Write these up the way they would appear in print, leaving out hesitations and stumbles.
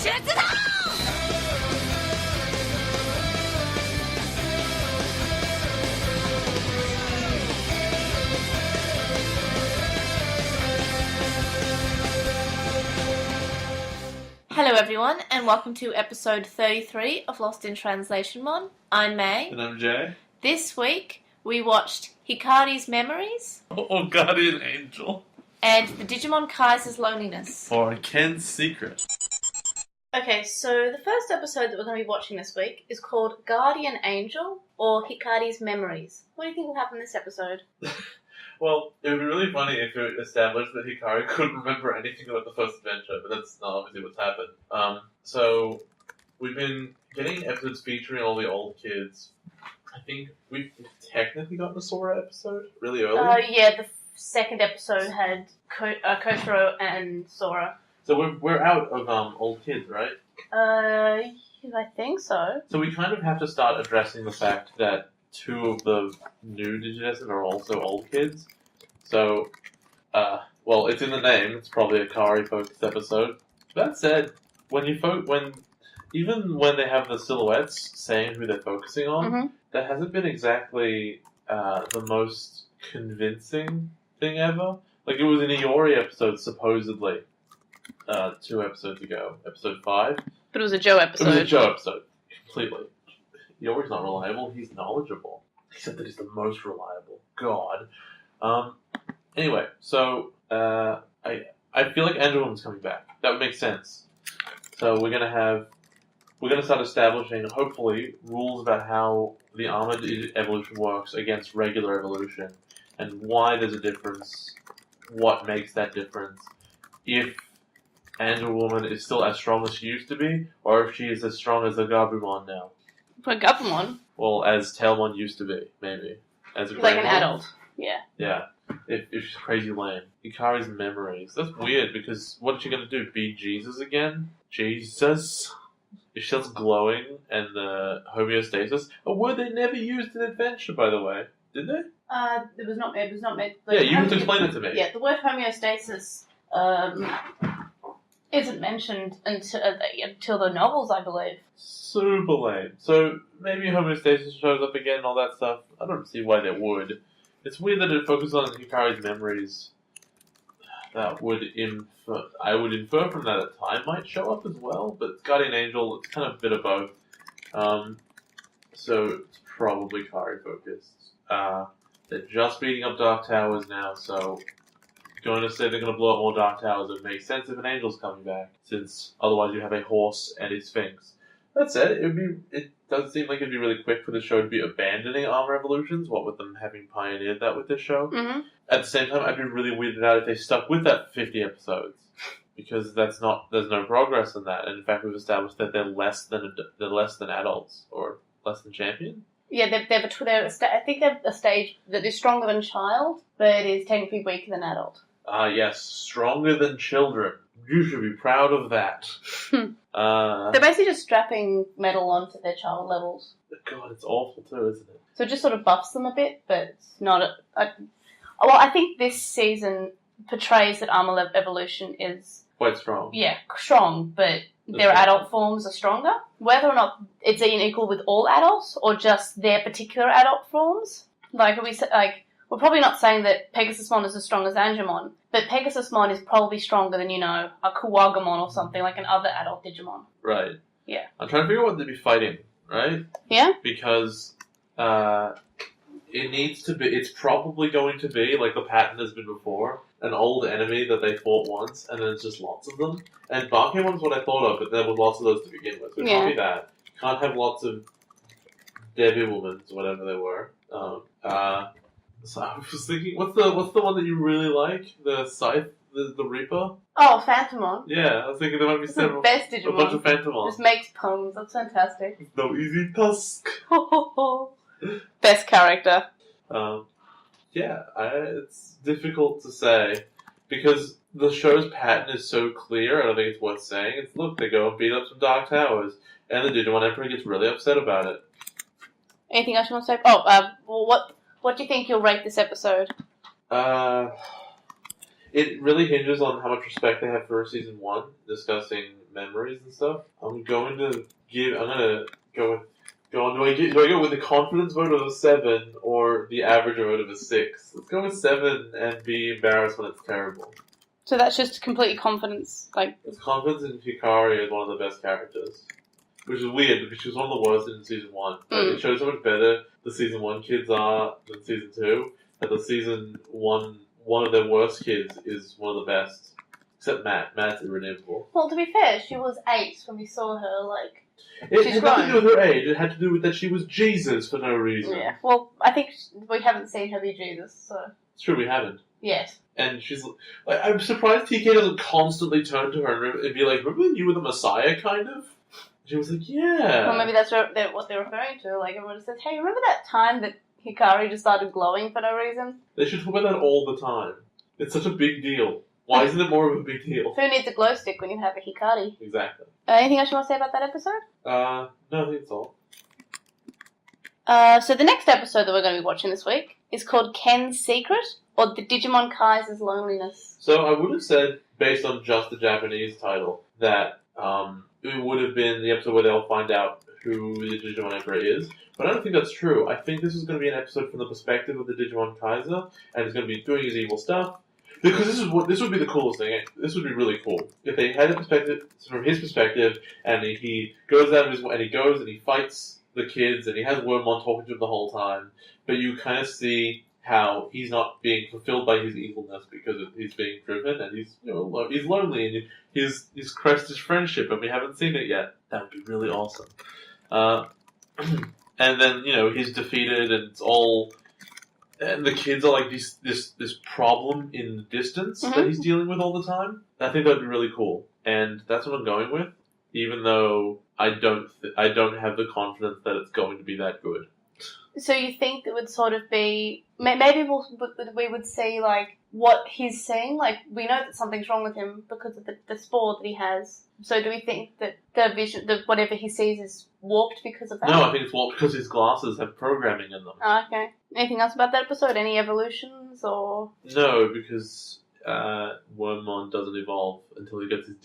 Hello everyone, and welcome to episode 33 of LostinTranslationmon. I'm May. And I'm Jay. This week, we watched Hikari's Memories. Or Guardian Angel. And the Digimon Kaiser's Loneliness. Or Ken's Secret. Okay, so the first episode that we're going to be watching this week is called Guardian Angel, or Hikari's Memories. What do you think will happen in this episode? Well, it would be really funny if it established that Hikari couldn't remember anything about the first adventure, but that's not obviously what's happened. So, we've been getting episodes featuring all the old kids. I think we've technically gotten a Sora episode really early. Yeah, the second episode had Kotaro and Sora. So we're out of old kids, right? I think so. So we kind of have to start addressing the fact that two of the new Digidestined are also old kids. So, well, it's in the name. It's probably a Kari-focused episode. That said, even when they have the silhouettes saying who they're focusing on, that hasn't been exactly the most convincing thing ever. Like, it was an Iori episode, supposedly, 2 episodes ago, episode 5. But it was a Joe episode. It was a Joe episode, completely. Iori's not reliable, he's knowledgeable. Except that he's the most reliable. God. Anyway, so, I feel like Angel Woman's coming back. That would make sense. So we're gonna start establishing, hopefully, rules about how the armored evolution works against regular evolution, and why there's a difference, what makes that difference, if Angel Woman is still as strong as she used to be, or if she is as strong as the Gabumon now. For Gabumon? Well, as Tailmon used to be, maybe. As a like an adult, yeah. Yeah, if she's crazy lame. Hikari's Memories. That's weird, because what is she going to do? Be Jesus again? Jesus? Is she just glowing and the homeostasis? A word they never used in Adventure, by the way. Did they? It was not meant. Like, yeah, you have to explain it to me. Yeah, the word homeostasis isn't mentioned until the novels, I believe. Super lame. So maybe homeostasis shows up again and all that stuff. I don't see why they would. It's weird that it focuses on Hikari's memories. That would I would infer from that a time might show up as well, but Guardian Angel, it's kind of a bit of both. So it's probably Kari focused. They're just beating up Dark Towers now, so going to say they're going to blow up more Dark Towers, it would make sense if an Angel's coming back, since otherwise you have a horse and a Sphinx. That said, it does seem like it'd be really quick for the show to be abandoning armor evolutions, what with them having pioneered that with this show. Mm-hmm. At the same time, I'd be really weirded out if they stuck with that for 50 episodes, because there's no progress in that, and in fact we've established that they're less than adults, or less than champion. Yeah, I think they're a stage that is stronger than child, but is technically weaker than adult. Yes, stronger than children. You should be proud of that. They're basically just strapping metal onto their child levels. God, it's awful too, isn't it? So it just sort of buffs them a bit, but it's not I think this season portrays that armor evolution is quite strong. Yeah, strong, but their adult forms are stronger. Whether or not it's equal with all adults, or just their particular adult forms. We're probably not saying that Pegasusmon is as strong as Angemon, but Pegasusmon is probably stronger than, a Kuwagamon or something, like an other adult Digimon. Right. Yeah. I'm trying to figure out what they'd be fighting, right? Yeah? Because it's probably going to be, like the pattern has been before, an old enemy that they fought once, and then it's just lots of them. And Bakemon's what I thought of, but there was lots of those to begin with. So it can't be that. Can't have lots of Debbie Womans, whatever they were. So I was thinking, what's the one that you really like? The Scythe, the Reaper? Oh, Phantomon. Yeah, I was thinking there might be several. The best Digimon. A bunch of Phantomon. Just makes puns. That's fantastic. No easy task. Best character. It's difficult to say because the show's pattern is so clear. I don't think it's worth saying. Look, they go and beat up some Dark Towers, and the Digimon Emperor gets really upset about it. Anything else you want to say? What do you think you'll rate this episode? it really hinges on how much respect they have for season 1, discussing memories and stuff. I'm going to go with. Do I go with the confidence vote of a 7 or the average vote of a 6? Let's go with 7 and be embarrassed when it's terrible. So that's just completely confidence, like... It's confidence in Hikari as one of the best characters. Which is weird, because she was one of the worst in season 1. But it shows how much better the season 1 kids are than season 2. That the season 1, one of their worst kids is one of the best. Except Matt. Matt's irredeemable. Well, to be fair, she was 8 when we saw her, like... It had nothing to do with her age. It had to do with that she was Jesus for no reason. Yeah. Well, I think we haven't seen her be Jesus, so... It's true, we haven't. Yes. And she's like, I'm surprised TK doesn't constantly turn to her and be like, remember when you were the Messiah, kind of? She was like, yeah. Well, maybe that's what they're referring to. Like, everyone says, hey, remember that time that Hikari just started glowing for no reason? They should talk about that all the time. It's such a big deal. Why isn't it more of a big deal? Who needs a glow stick when you have a Hikari? Exactly. Anything else you want to say about that episode? No, I think it's all. So the next episode that we're going to be watching this week is called Ken's Secret, or The Digimon Kaiser's Loneliness. So I would have said, based on just the Japanese title, that it would have been the episode where they'll find out who the Digimon Emperor is. But I don't think that's true. I think this is going to be an episode from the perspective of the Digimon Kaiser, and he's going to be doing his evil stuff. Because this would be the coolest thing. This would be really cool if they had a perspective from his perspective, and he goes out and he fights the kids, and he has Wormmon talking to him the whole time. But you kind of see how he's not being fulfilled by his evilness because he's being driven, and he's lonely, and he's crushed his friendship, and we haven't seen it yet. That would be really awesome. And then he's defeated, and it's all. And the kids are like this problem in the distance that he's dealing with all the time. I think that'd be really cool, and that's what I'm going with. Even though I don't have the confidence that it's going to be that good. So you think it would sort of be maybe we would see like what he's seeing. Like we know that something's wrong with him because of the spore that he has. So do we think that the vision, whatever he sees, is warped because of that? No, I think it's warped because his glasses have programming in them. Oh, okay. Anything else about that episode? Any evolutions or? No, because Wormmon doesn't evolve until he gets his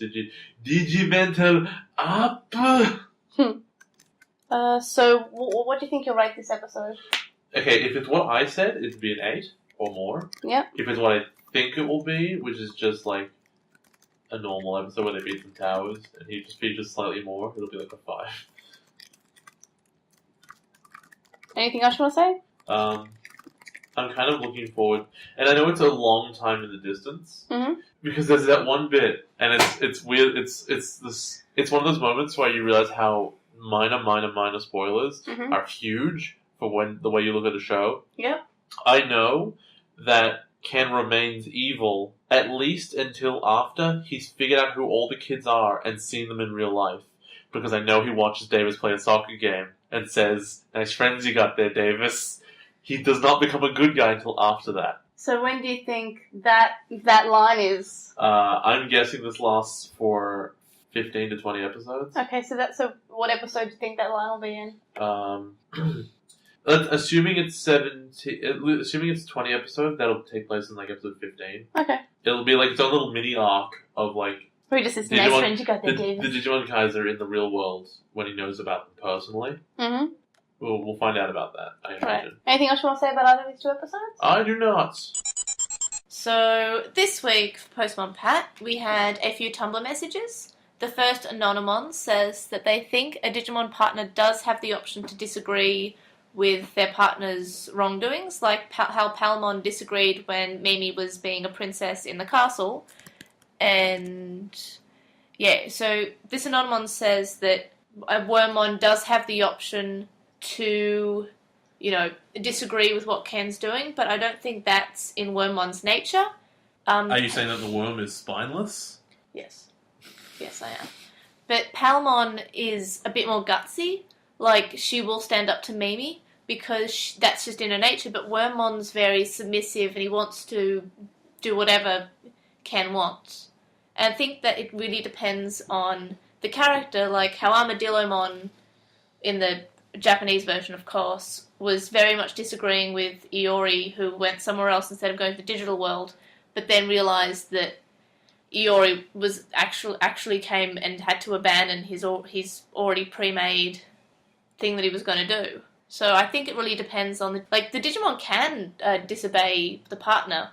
digimental up. So what do you think you'll rate this episode? Okay, if it's what I said, it'd be an 8 or more. Yep. If it's what I think it will be, which is just like a normal episode where they beat some towers, and he just features slightly more, it'll be like a 5. Anything else you want to say? I'm kind of looking forward, and I know it's a long time in the distance, because there's that one bit, and it's weird. It's one of those moments where you realize how minor spoilers are huge for the way you look at a show. Yep. I know that Ken remains evil at least until after he's figured out who all the kids are and seen them in real life, because I know he watches Davis play a soccer game and says, "Nice friends you got there, Davis." He does not become a good guy until after that. So when do you think that line is? I'm guessing this lasts for 15 to 20 episodes. Okay, so what episode do you think that line will be in? Assuming it's 20 episodes, that'll take place in like episode 15. Okay. It'll be like its own little mini arc of like. Or just this nice friend you got there, Davis. The Digimon Kaiser in the real world when he knows about them personally. Mm-hmm. We'll find out about that, I imagine. Right. Anything else you want to say about either of these 2 episodes? I do not. So, this week for Postmon Pat, we had a few Tumblr messages. The first, Anonymon, says that they think a Digimon partner does have the option to disagree with their partner's wrongdoings, like how Palmon disagreed when Mimi was being a princess in the castle. And, yeah, so this Anonymon says that Wormmon does have the option to, disagree with what Ken's doing, but I don't think that's in Wormmon's nature. Are you saying that the worm is spineless? Yes. Yes, I am. But Palmon is a bit more gutsy. Like, she will stand up to Mimi, because that's just in her nature, but Wormmon's very submissive, and he wants to do whatever Ken wants. And I think that it really depends on the character, like how Armadillomon, in the Japanese version, of course, was very much disagreeing with Iori, who went somewhere else instead of going to the digital world. but then realised that Iori was actually came and had to abandon his already pre-made thing that he was going to do. So I think it really depends on the Digimon can disobey the partner,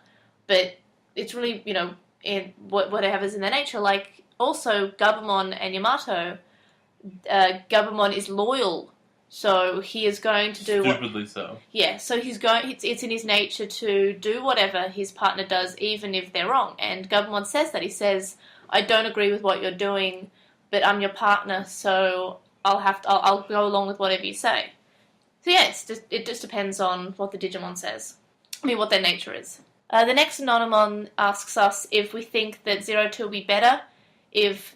but it's really, in whatever's in their nature. Like, also, Gabumon and Yamato, Gabumon is loyal, so he is going to do stupidly so. Yeah, so he's going. It's in his nature to do whatever his partner does, even if they're wrong. And Gabumon says that. He says, "I don't agree with what you're doing, but I'm your partner, so I'll go along with whatever you say." So yeah, it just depends on what the Digimon says. What their nature is. The next Anonomon asks us if we think that 02 will be better if,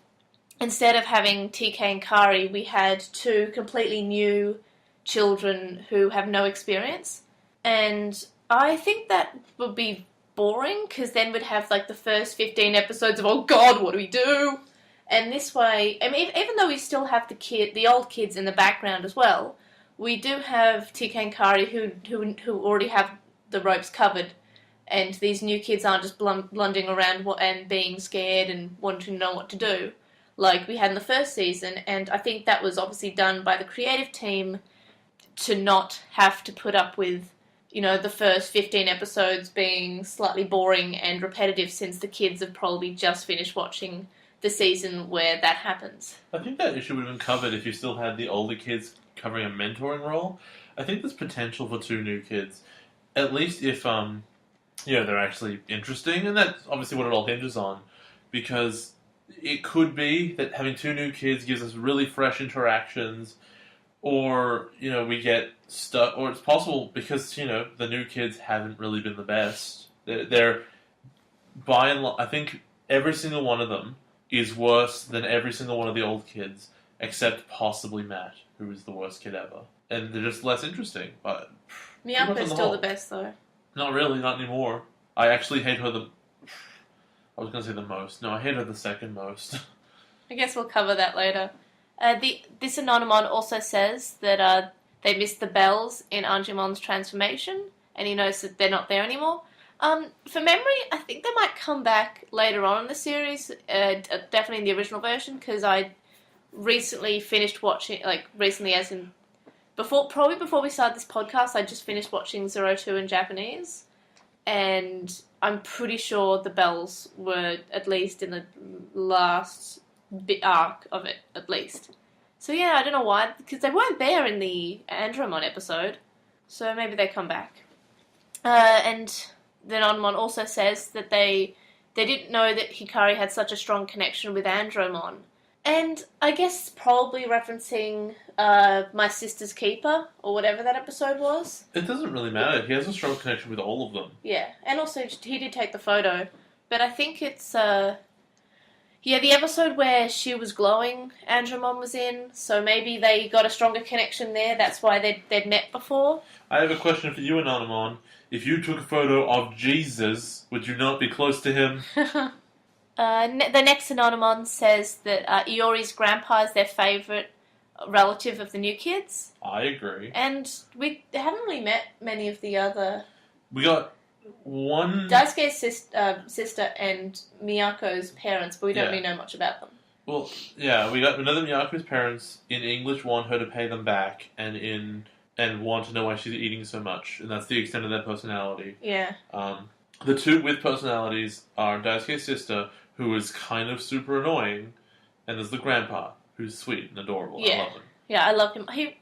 instead of having TK and Kari, we had two completely new children who have no experience. And I think that would be boring, because then we'd have the first 15 episodes of, oh god, what do we do? And this way, even though we still have the old kids in the background as well, we do have TK and Kari who already have the ropes covered, and these new kids aren't just blundering around and being scared and wanting to know what to do, like we had in the first season. And I think that was obviously done by the creative team to not have to put up with, the first 15 episodes being slightly boring and repetitive, since the kids have probably just finished watching the season where that happens. I think that issue would have been covered if you still had the older kids covering a mentoring role. I think there's potential for two new kids, at least if they're actually interesting, and that's obviously what it all hinges on, because it could be that having two new kids gives us really fresh interactions, or we get stuck, or it's possible because the new kids haven't really been the best. They're by and large, I think every single one of them is worse than every single one of the old kids, except possibly Matt, who is the worst kid ever. And they're just less interesting. But Miyako's still the best, though. Not really, not anymore. I actually hate her I was going to say the most. No, I hate her the second most. I guess we'll cover that later. This Anonomon also says that they missed the bells in Anjumon's transformation, and he knows that they're not there anymore. For memory, I think they might come back later on in the series, definitely in the original version, because I recently finished watching, recently as in, probably before we started this podcast, I just finished watching 02 in Japanese, and I'm pretty sure the bells were at least in the last arc of it, at least. So yeah, I don't know why, because they weren't there in the Andromon episode, so maybe they come back. And then Onmon also says that they didn't know that Hikari had such a strong connection with Andromon. And I guess probably referencing My Sister's Keeper, or whatever that episode was. It doesn't really matter. He has a strong connection with all of them. Yeah, and also he did take the photo. But I think it's, the episode where she was glowing, Andromon was in, so maybe they got a stronger connection there. That's why they'd met before. I have a question for you, Anonymon. If you took a photo of Jesus, would you not be close to him? The next Anonomon says that Iori's grandpa is their favourite relative of the new kids. I agree. And we haven't really met many of the other... We got one... Daisuke's sister and Miyako's parents, but we don't really know much about them. Well, yeah, we got another Miyako's parents in English want her to pay them back, and want to know why she's eating so much, and that's the extent of their personality. Yeah. The two with personalities are Daisuke's sister, who is kind of super annoying, and there's the grandpa, who's sweet and adorable. Yeah. I love him. Yeah, I love him. He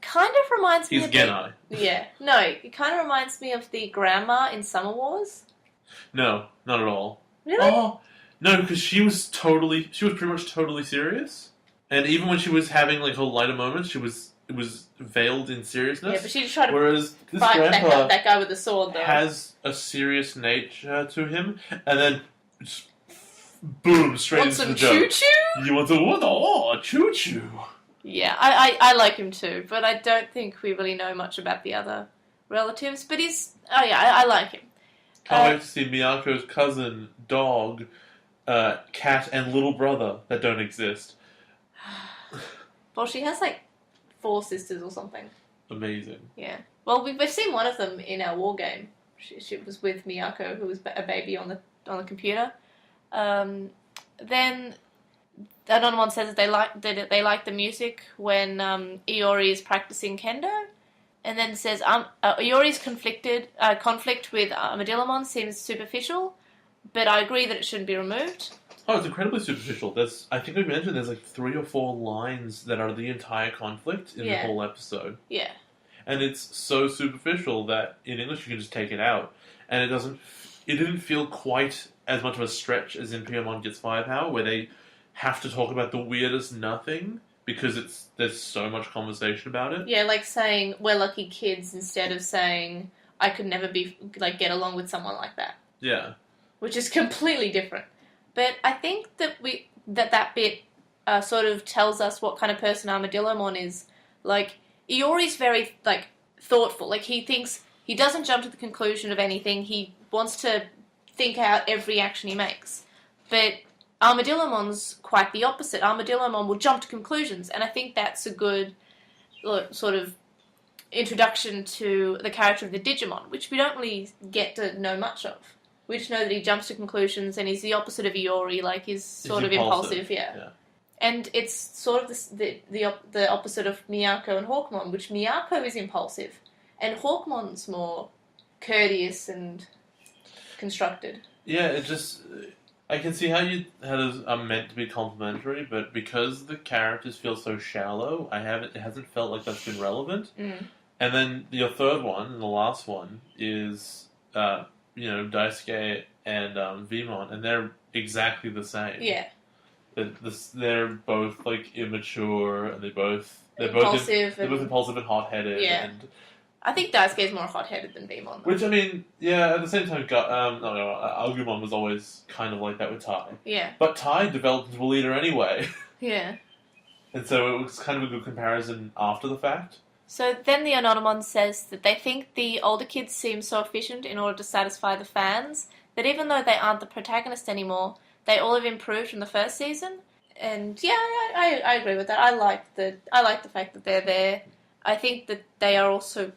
kind of reminds me of... He's Genai. Yeah. No, he kind of reminds me of the grandma in Summer Wars. No, not at all. Really? Oh, no, because she was pretty much totally serious. And even when she was having, her lighter moments, it was veiled in seriousness. Yeah, but she just tried to Whereas this fight grandpa that guy with the sword, though. Has a serious nature to him, and then just boom, straight into the joke. Want some choo-choo? You want a choo-choo? Yeah, I like him too, but I don't think we really know much about the other relatives. But I like him. Can't wait to see Miyako's cousin, dog, cat, and little brother that don't exist. Well, she has 4 sisters or something. Amazing. Yeah. Well, we've seen one of them in our war game. she was with Miyako, who was a baby on the computer. Then Anonymon says that they like the music when Iori is practicing kendo, and then says Iori's conflict with Armadillomon seems superficial, but I agree that it shouldn't be removed. Oh, it's incredibly superficial. I think we mentioned there's like 3 or 4 lines that are the entire conflict in the whole episode. Yeah. And it's so superficial that in English you can just take it out. And it didn't feel quite as much of a stretch as in Piyamon Gets Firepower, where they have to talk about the weirdest nothing because there's so much conversation about it. Yeah, like saying, we're lucky kids, instead of saying, I could never get along with someone like that. Yeah. Which is completely different. But I think that that bit sort of tells us what kind of person Armadillomon is. Like, Iori's very, like, thoughtful. Like, he doesn't jump to the conclusion of anything. He wants to think out every action he makes. But Armadillomon's quite the opposite. Armadillomon will jump to conclusions, and I think that's a good sort of introduction to the character of the Digimon, which we don't really get to know much of. We just know that he jumps to conclusions, and he's the opposite of Iori, like he's sort of impulsive, yeah. And it's sort of the opposite of Miyako and Hawkmon, which Miyako is impulsive, and Hawkmon's more courteous and constructed. Yeah, I can see how those are meant to be complimentary, but because the characters feel so shallow, it hasn't felt like that's been relevant. Mm. And then your third one, and the last one, is Daisuke and Vmon, and they're exactly the same. Yeah. They're both like immature, and they're both impulsive and hot-headed. Yeah. And I think Daisuke is more hot-headed than Vmon. Which, I mean, yeah, at the same time, Agumon was always kind of like that with Tai. Yeah. But Tai developed into a leader anyway. Yeah. And so it was kind of a good comparison after the fact. So then the Anonymon says that they think the older kids seem so efficient in order to satisfy the fans that even though they aren't the protagonist anymore, they all have improved from the first season. And yeah, I agree with that. I like the fact that they're there. I think that they are also...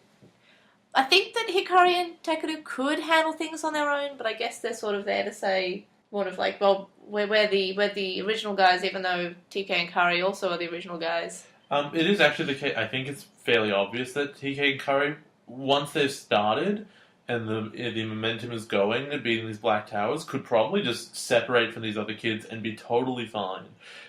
I think that Hikari and Takeru could handle things on their own, but I guess they're sort of there to say, sort of like, well, we're the original guys, even though TK and Kari also are the original guys. It is actually the case. I think it's fairly obvious that TK and Kari, once they've started and the momentum is going, they're beating these Black Towers, could probably just separate from these other kids and be totally fine.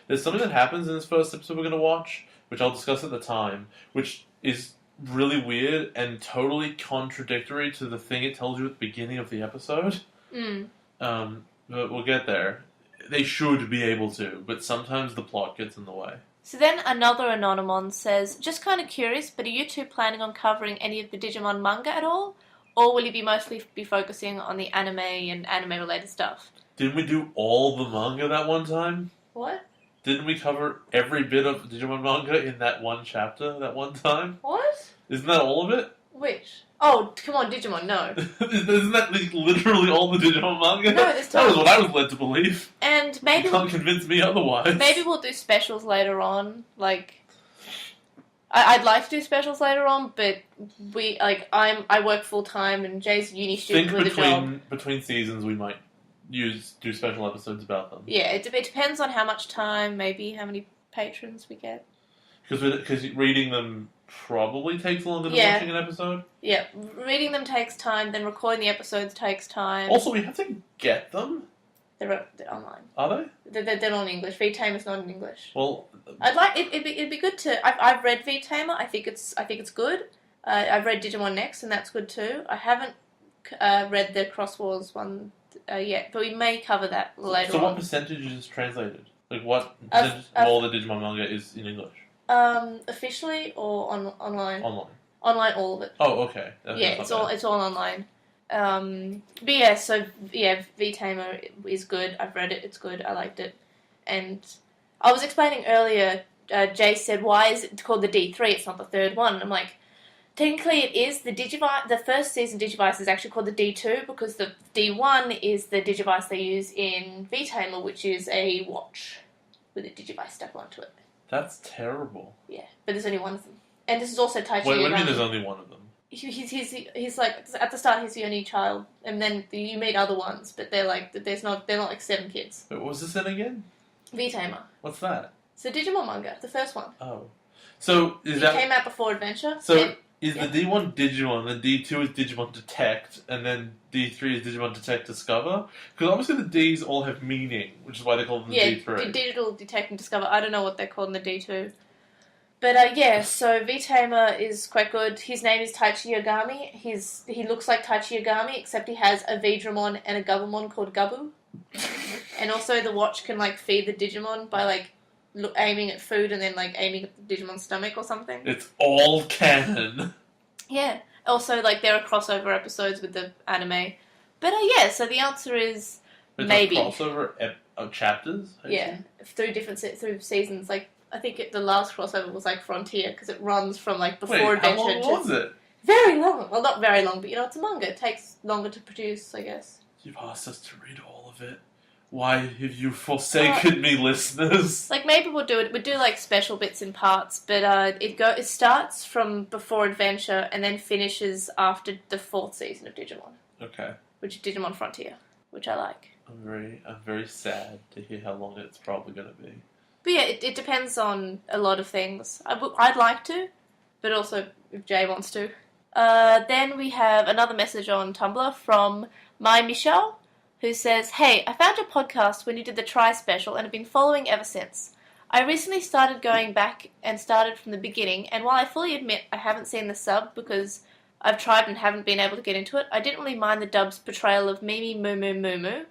There's something that happens in this first episode we're going to watch, which I'll discuss at the time, which is really weird and totally contradictory to the thing it tells you at the beginning of the episode. Mm. But we'll get there. They should be able to, but sometimes the plot gets in the way. So then another Anonymon says, just kind of curious, but are you two planning on covering any of the Digimon manga at all? Or will you be mostly focusing on the anime and anime-related stuff? Didn't we do all the manga that one time? What? Didn't we cover every bit of Digimon manga in that one chapter that one time? What? Isn't that all of it? Which? Oh, come on, Digimon, no. Isn't that literally all the Digimon manga? No, this time. That was what I was led to believe. And maybe... You can't convince me otherwise. Maybe we'll do specials later on, like... I'd like to do specials later on, but I work full-time and Jay's a uni student with a job. Between seasons we might do special episodes about them. Yeah, it depends on how much time, maybe how many patrons we get. Because reading them probably takes longer than watching an episode. Yeah, reading them takes time, then recording the episodes takes time. Also, we have to get them. They're online. Are they? They're not in English. V-Tamer is not in English. Well, I'd like it'd be good to. I've read V-Tamer. I think it's good. I've read Digimon Next, and that's good too. I haven't read the Cross Wars one yet, but we may cover that later. So, what percentage is translated? Like, what percentage of all the Digimon manga is in English? Officially or online? Online. Online, all of it. Oh, okay. It's all online. But yeah, so yeah, V-Tamer is good. I've read it. It's good. I liked it. And I was explaining earlier. Jay said, "Why is it called the D3? It's not the third one." And I'm like, technically, it is the Digivice. The first season Digivice is actually called the D2 because the D1 is the Digivice they use in V-Tamer, which is a watch with a Digivice stuck onto it. That's terrible. Yeah, but there's only one of them. And this is also Tai Chi. Wait, what do you mean there's only one of them? he's like at the start he's the only child, and then you meet other ones, but they're not like 7 kids. Wait, what was this in again? V-Tamer. What's that? It's a Digimon manga, the first one. Oh, so It came out before Adventure. So is the D1 Digimon, and D2 is Digimon Detect, and then D3 is Digimon Detect Discover? Because obviously the Ds all have meaning, which is why they call them D3. Digital Detect and Discover. I don't know what they're called in the D2. But so V-Tamer is quite good. His name is Taichi Yagami. He looks like Taichi Yagami, except he has a Vidramon and a Gabumon called Gabu. And also the watch can like feed the Digimon by like aiming at food and then like aiming at the Digimon's stomach or something. It's all canon. Yeah. Also, like there are crossover episodes with the anime. But so the answer is maybe. Crossover chapters? Through seasons. Like I think the last crossover was like Frontier because it runs from like before Adventure. How long was it? Very long. Well, not very long, but it's a manga. It takes longer to produce, I guess. You've asked us to read all of it. Why have you forsaken me, listeners? Like maybe we'll do it. We'll do like special bits in parts, but it starts from before Adventure and then finishes after the 4th season of Digimon. Okay. Which is Digimon Frontier, which I like. I'm very sad to hear how long it's probably going to be. But yeah, it depends on a lot of things. I'd like to, but also if Jay wants to. Then we have another message on Tumblr from My Michelle, who says, "Hey, I found your podcast when you did the Try special and have been following ever since. I recently started going back and started from the beginning, and while I fully admit I haven't seen the sub because I've tried and haven't been able to get into it, I didn't really mind the dub's portrayal of Mimi Moo Moo Moo Moo,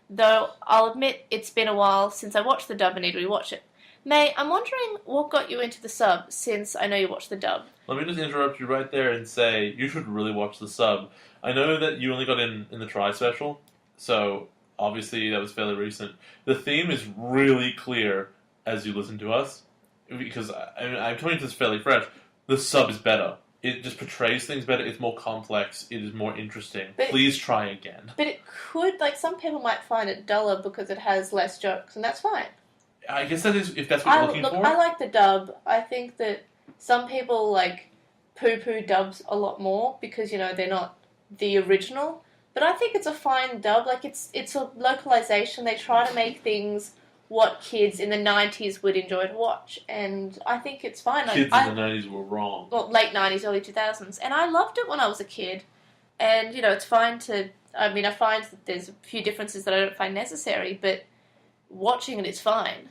though I'll admit it's been a while since I watched the dub and need to rewatch it. May, I'm wondering what got you into the sub, since I know you watched the dub." Let me just interrupt you right there and say, you should really watch the sub. I know that you only got in the Try special, so obviously that was fairly recent. The theme is really clear as you listen to us, because I'm telling you this fairly fresh. The sub is better. It just portrays things better. It's more complex. It is more interesting. Please try again. But it could, like, some people might find it duller because it has less jokes, and that's fine. I guess that is, if that's what you're looking for. I like the dub. I think that some people, like, poo-poo dubs a lot more because, they're not the original. But I think it's a fine dub. Like, it's a localization. They try to make things what kids in the 90s would enjoy to watch. And I think it's fine. Kids in the 90s were wrong. Well, late 90s, early 2000s. And I loved it when I was a kid. And, it's fine to... I mean, I find that there's a few differences that I don't find necessary, but watching it is fine.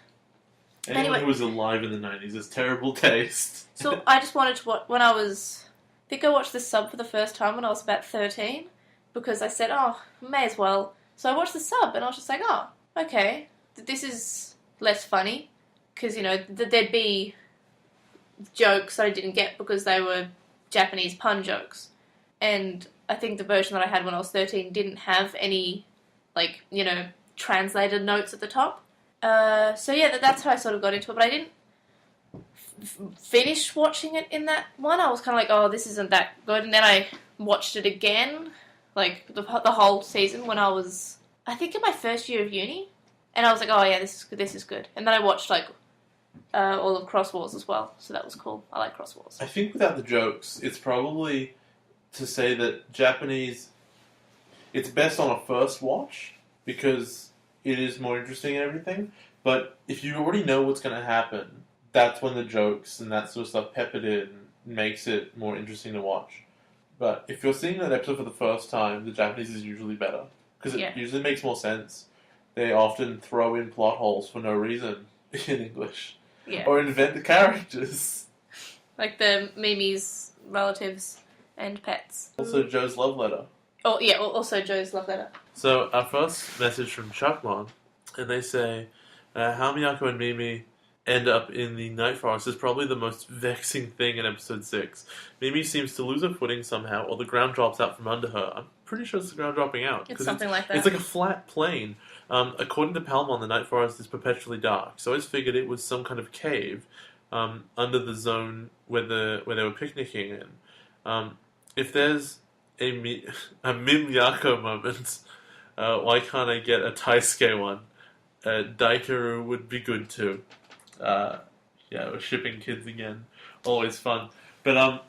Anyone who was alive in the 90s has terrible taste. So I just wanted to watch... I think I watched the sub for the first time when I was about 13, because I said, may as well. So I watched the sub, and I was just like, okay, this is less funny, because, there'd be jokes that I didn't get because they were Japanese pun jokes. And I think the version that I had when I was 13 didn't have any, translated notes at the top. That's how I sort of got into it, but I didn't finish watching it in that one. I was kind of like, this isn't that good, and then I watched it again, like, the whole season when I was, I think, in my first year of uni, and I was like, this is good, and then I watched, like, all of Cross Wars as well, so that was cool. I like Cross Wars. I think without the jokes, it's probably to say that Japanese, it's best on a first watch, because it is more interesting and everything, but if you already know what's going to happen, that's when the jokes and that sort of stuff peppered in makes it more interesting to watch. But if you're seeing that episode for the first time, the Japanese is usually better, because it usually makes more sense. They often throw in plot holes for no reason in English. Yeah. Or invent the characters. Like the Mimi's relatives and pets. Also Joe's love letter. Oh, yeah, also Joe's love letter. So, our first message from Chuckmon, and they say, how Miyako and Mimi end up in the Night Forest is probably the most vexing thing in episode 6. Mimi seems to lose her footing somehow, or the ground drops out from under her. I'm pretty sure it's the ground dropping out. It's something like that. It's like a flat plane. According to Palmon, the Night Forest is perpetually dark, so I just figured it was some kind of cave under the zone where they were picnicking in. If there's a Miyako moment, why can't I get a Taisuke one? Daikaru would be good too. We're shipping kids again. Always fun. But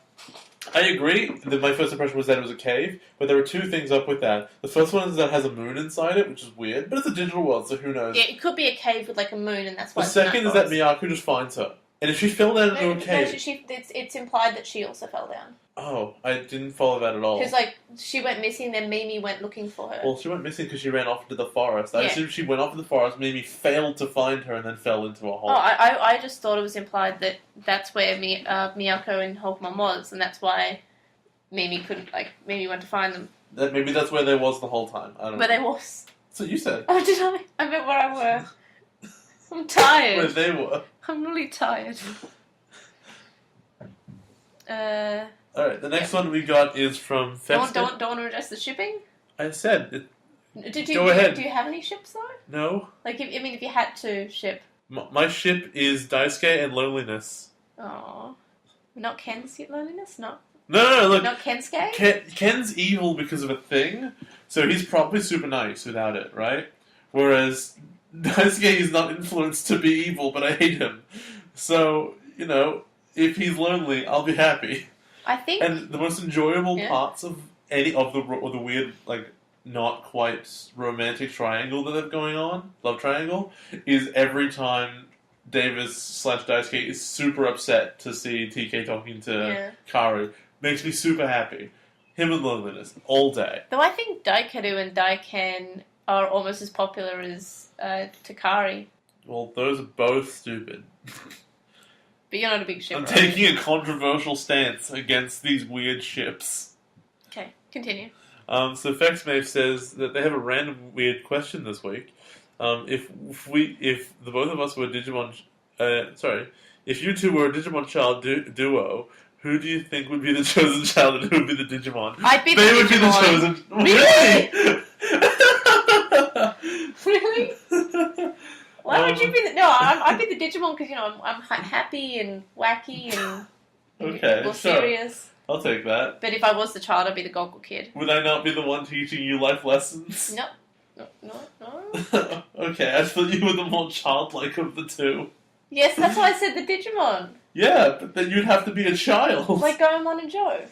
I agree that my first impression was that it was a cave, but there are two things up with that. The first one is that it has a moon inside it, which is weird, but it's a digital world, so who knows? Yeah, it could be a cave with like a moon, and that's why. The second is that Miyako just finds her, and if she fell down into a cave, it's implied that she also fell down. Oh, I didn't follow that at all. Because like she went missing, then Mimi went looking for her. Well, she went missing because she ran off into the forest. I assume she went off into the forest. Mimi failed to find her and then fell into a hole. Oh, I just thought it was implied that that's where Miyako and Hawkmon was, and that's why Mimi went to find them. Maybe that's where they was the whole time. I don't know. Where they was. That's what you said. Oh, did I? I meant where I were. I'm tired. Where they were. I'm really tired. Alright, the next one we got is from Don't want to address the shipping? I said it. Go ahead. Do you have any ships though? No. Like, if you had to ship. My ship is Daisuke and Loneliness. Oh, not Ken's loneliness, not. No, look. Not Kensuke? Ken's evil because of a thing, so he's probably super nice without it, right? Whereas Daisuke is not influenced to be evil, but I hate him. So, if he's lonely, I'll be happy. I think. And the most enjoyable parts of any of the weird, like, not quite romantic triangle that they're going on, love triangle, is every time Davis/Daisuke is super upset to see TK talking to Karu. Makes me super happy. Him and Loneliness, all day. Though I think Daikaru and Daiken are almost as popular as Takari. Well, those are both stupid. But you're not a big ship, I'm taking a controversial stance against these weird ships. Okay, continue. So FexMave says that they have a random weird question this week. If the both of us were Digimon, if you two were a Digimon child duo, who do you think would be the chosen child and who would be the Digimon? I'd be the They Digimon. would be the chosen. Really? Really? Why would you be the... No, I'd be the Digimon because, I'm happy and wacky and more serious. I'll take that. But if I was the child, I'd be the Goggle Kid. Would I not be the one teaching you life lessons? No. Okay, I thought you were the more childlike of the two. Yes, that's why I said the Digimon. Yeah, but then you'd have to be a child. Like Goemon and Joe.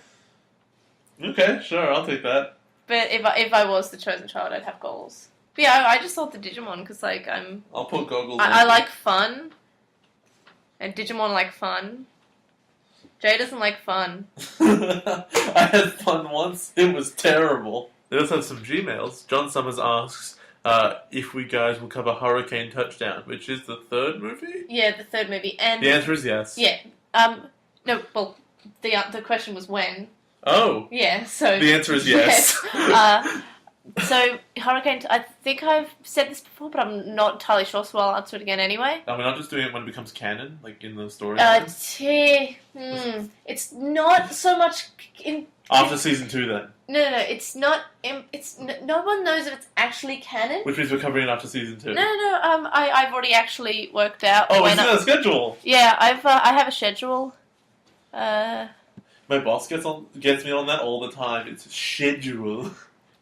Okay, sure, I'll take that. But if I was the chosen child, I'd have goals. But yeah, I just thought the Digimon because I'll put goggles. I like fun, and Digimon like fun. Jay doesn't like fun. I had fun once. It was terrible. They also have some Gmails. John Summers asks if we guys will cover Hurricane Touchdown, which is the third movie? Yeah, the third movie. And the answer is yes. Yeah. No, well, the question was when. Oh. Yeah, so... The answer is yes. So, Hurricane... I think I've said this before, but I'm not entirely sure, so I'll answer it again anyway. Are we not just doing it when it becomes canon, like in the story? It's not so much in... After season 2, then? No, it's not... no one knows if it's actually canon. Which means we're covering it after season 2. No, I've already actually worked out... Oh, it's in a schedule! Yeah, I have a schedule. My boss gets me on that all the time. It's a schedule.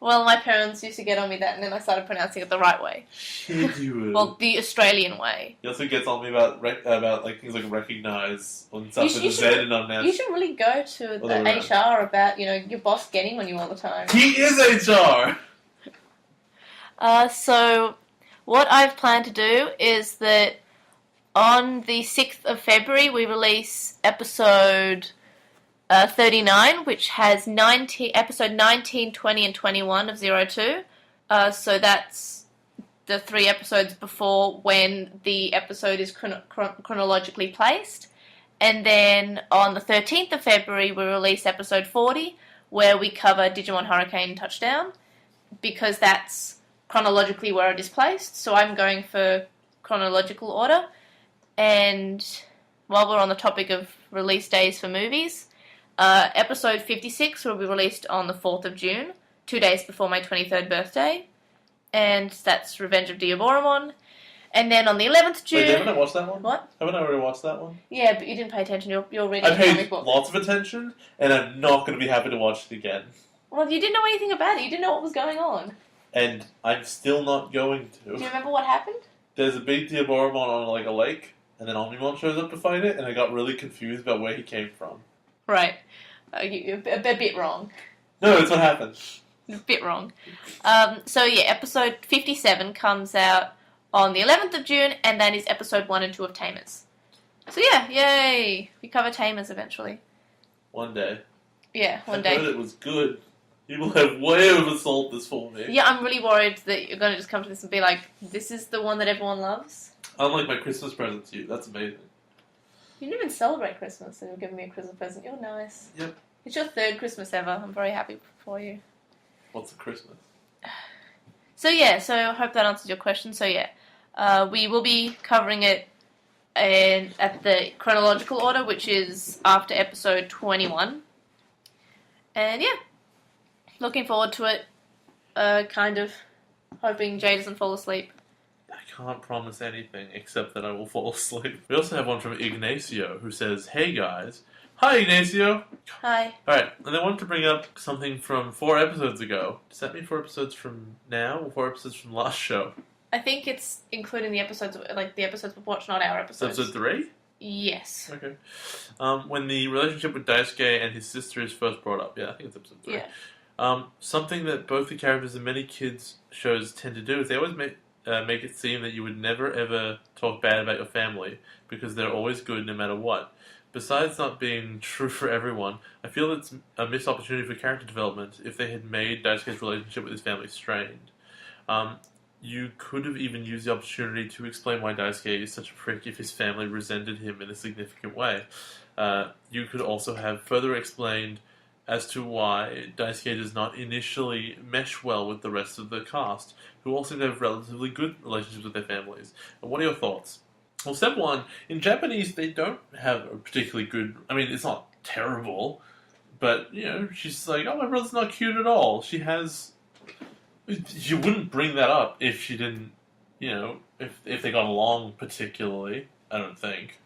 Well, my parents used to get on me that, and then I started pronouncing it the right way. Schedule. Well, the Australian way. He also gets on me about like things like recognize and stuff with a Z and on now. You should really go to the HR about your boss getting on you all the time. He is HR. So what I've planned to do is that on the 6th of February we release episode 39, which has episode 19, 20, and 21 of 02. So that's the 3 episodes before when the episode is chronologically placed. And then on the 13th of February, we release episode 40, where we cover Digimon Hurricane Touchdown, because that's chronologically where it is placed. So I'm going for chronological order. And while we're on the topic of release days for movies... episode 56 will be released on the 4th of June, 2 days before my 23rd birthday, and that's Revenge of Bloopermon. And then on the 11th of June... Wait, haven't I watched that one? What? Haven't I already watched that one? Yeah, but you didn't pay attention. You're reading I a comic paid book. lots of attention, and I'm not going to be happy to watch it again. Well, you didn't know anything about it. You didn't know what was going on. And I'm still not going to. Do you remember what happened? There's a big Bloopermon on like a lake, and then Omnimon shows up to fight it, and I got really confused about where he came from. Right. You're a bit wrong. No, that's what happened. A bit wrong. So yeah, episode 57 comes out on the 11th of June, and that is episode 1 and 2 of Tamers. So yeah, yay! We cover Tamers eventually. One day. Yeah, one I day. heard it was good. People have way oversold this for me. Yeah, I'm really worried that you're going to just come to this and be like, this is the one that everyone loves. Unlike my Christmas present to you. That's amazing. You didn't even celebrate Christmas, and you're giving me a Christmas present. You're nice. Yep. It's your 3rd Christmas ever. I'm very happy for you. What's a Christmas? So yeah, so I hope that answers your question. So yeah, we will be covering it at the chronological order, which is after episode 21. And yeah, looking forward to it. Kind of hoping Jay doesn't fall asleep. I can't promise anything except that I will fall asleep. We also have one from Ignacio who says, "Hey guys." Hi Ignacio! Hi. Alright, and I wanted to bring up something from 4 episodes ago. Does that mean 4 episodes from now or 4 episodes from last show? I think it's including the episodes, like the episodes we've watched, not our episodes. Episode 3? Yes. Okay. When the relationship with Daisuke and his sister is first brought up. Yeah, I think it's episode 3. Yeah. Something that both the characters in many kids' shows tend to do is they always make it seem that you would never ever talk bad about your family because they're always good no matter what. Besides not being true for everyone, I feel it's a missed opportunity for character development if they had made Daisuke's relationship with his family strained. You could have even used the opportunity to explain why Daisuke is such a prick if his family resented him in a significant way. You could also have further explained as to why Daisuke does not initially mesh well with the rest of the cast, who all seem to have relatively good relationships with their families. And what are your thoughts? Well, step 1, in Japanese, they don't have a particularly good... I mean, it's not terrible, but, you know, she's like, oh, my brother's not cute at all. She has... You wouldn't bring that up if she didn't, you know, if they got along particularly, I don't think.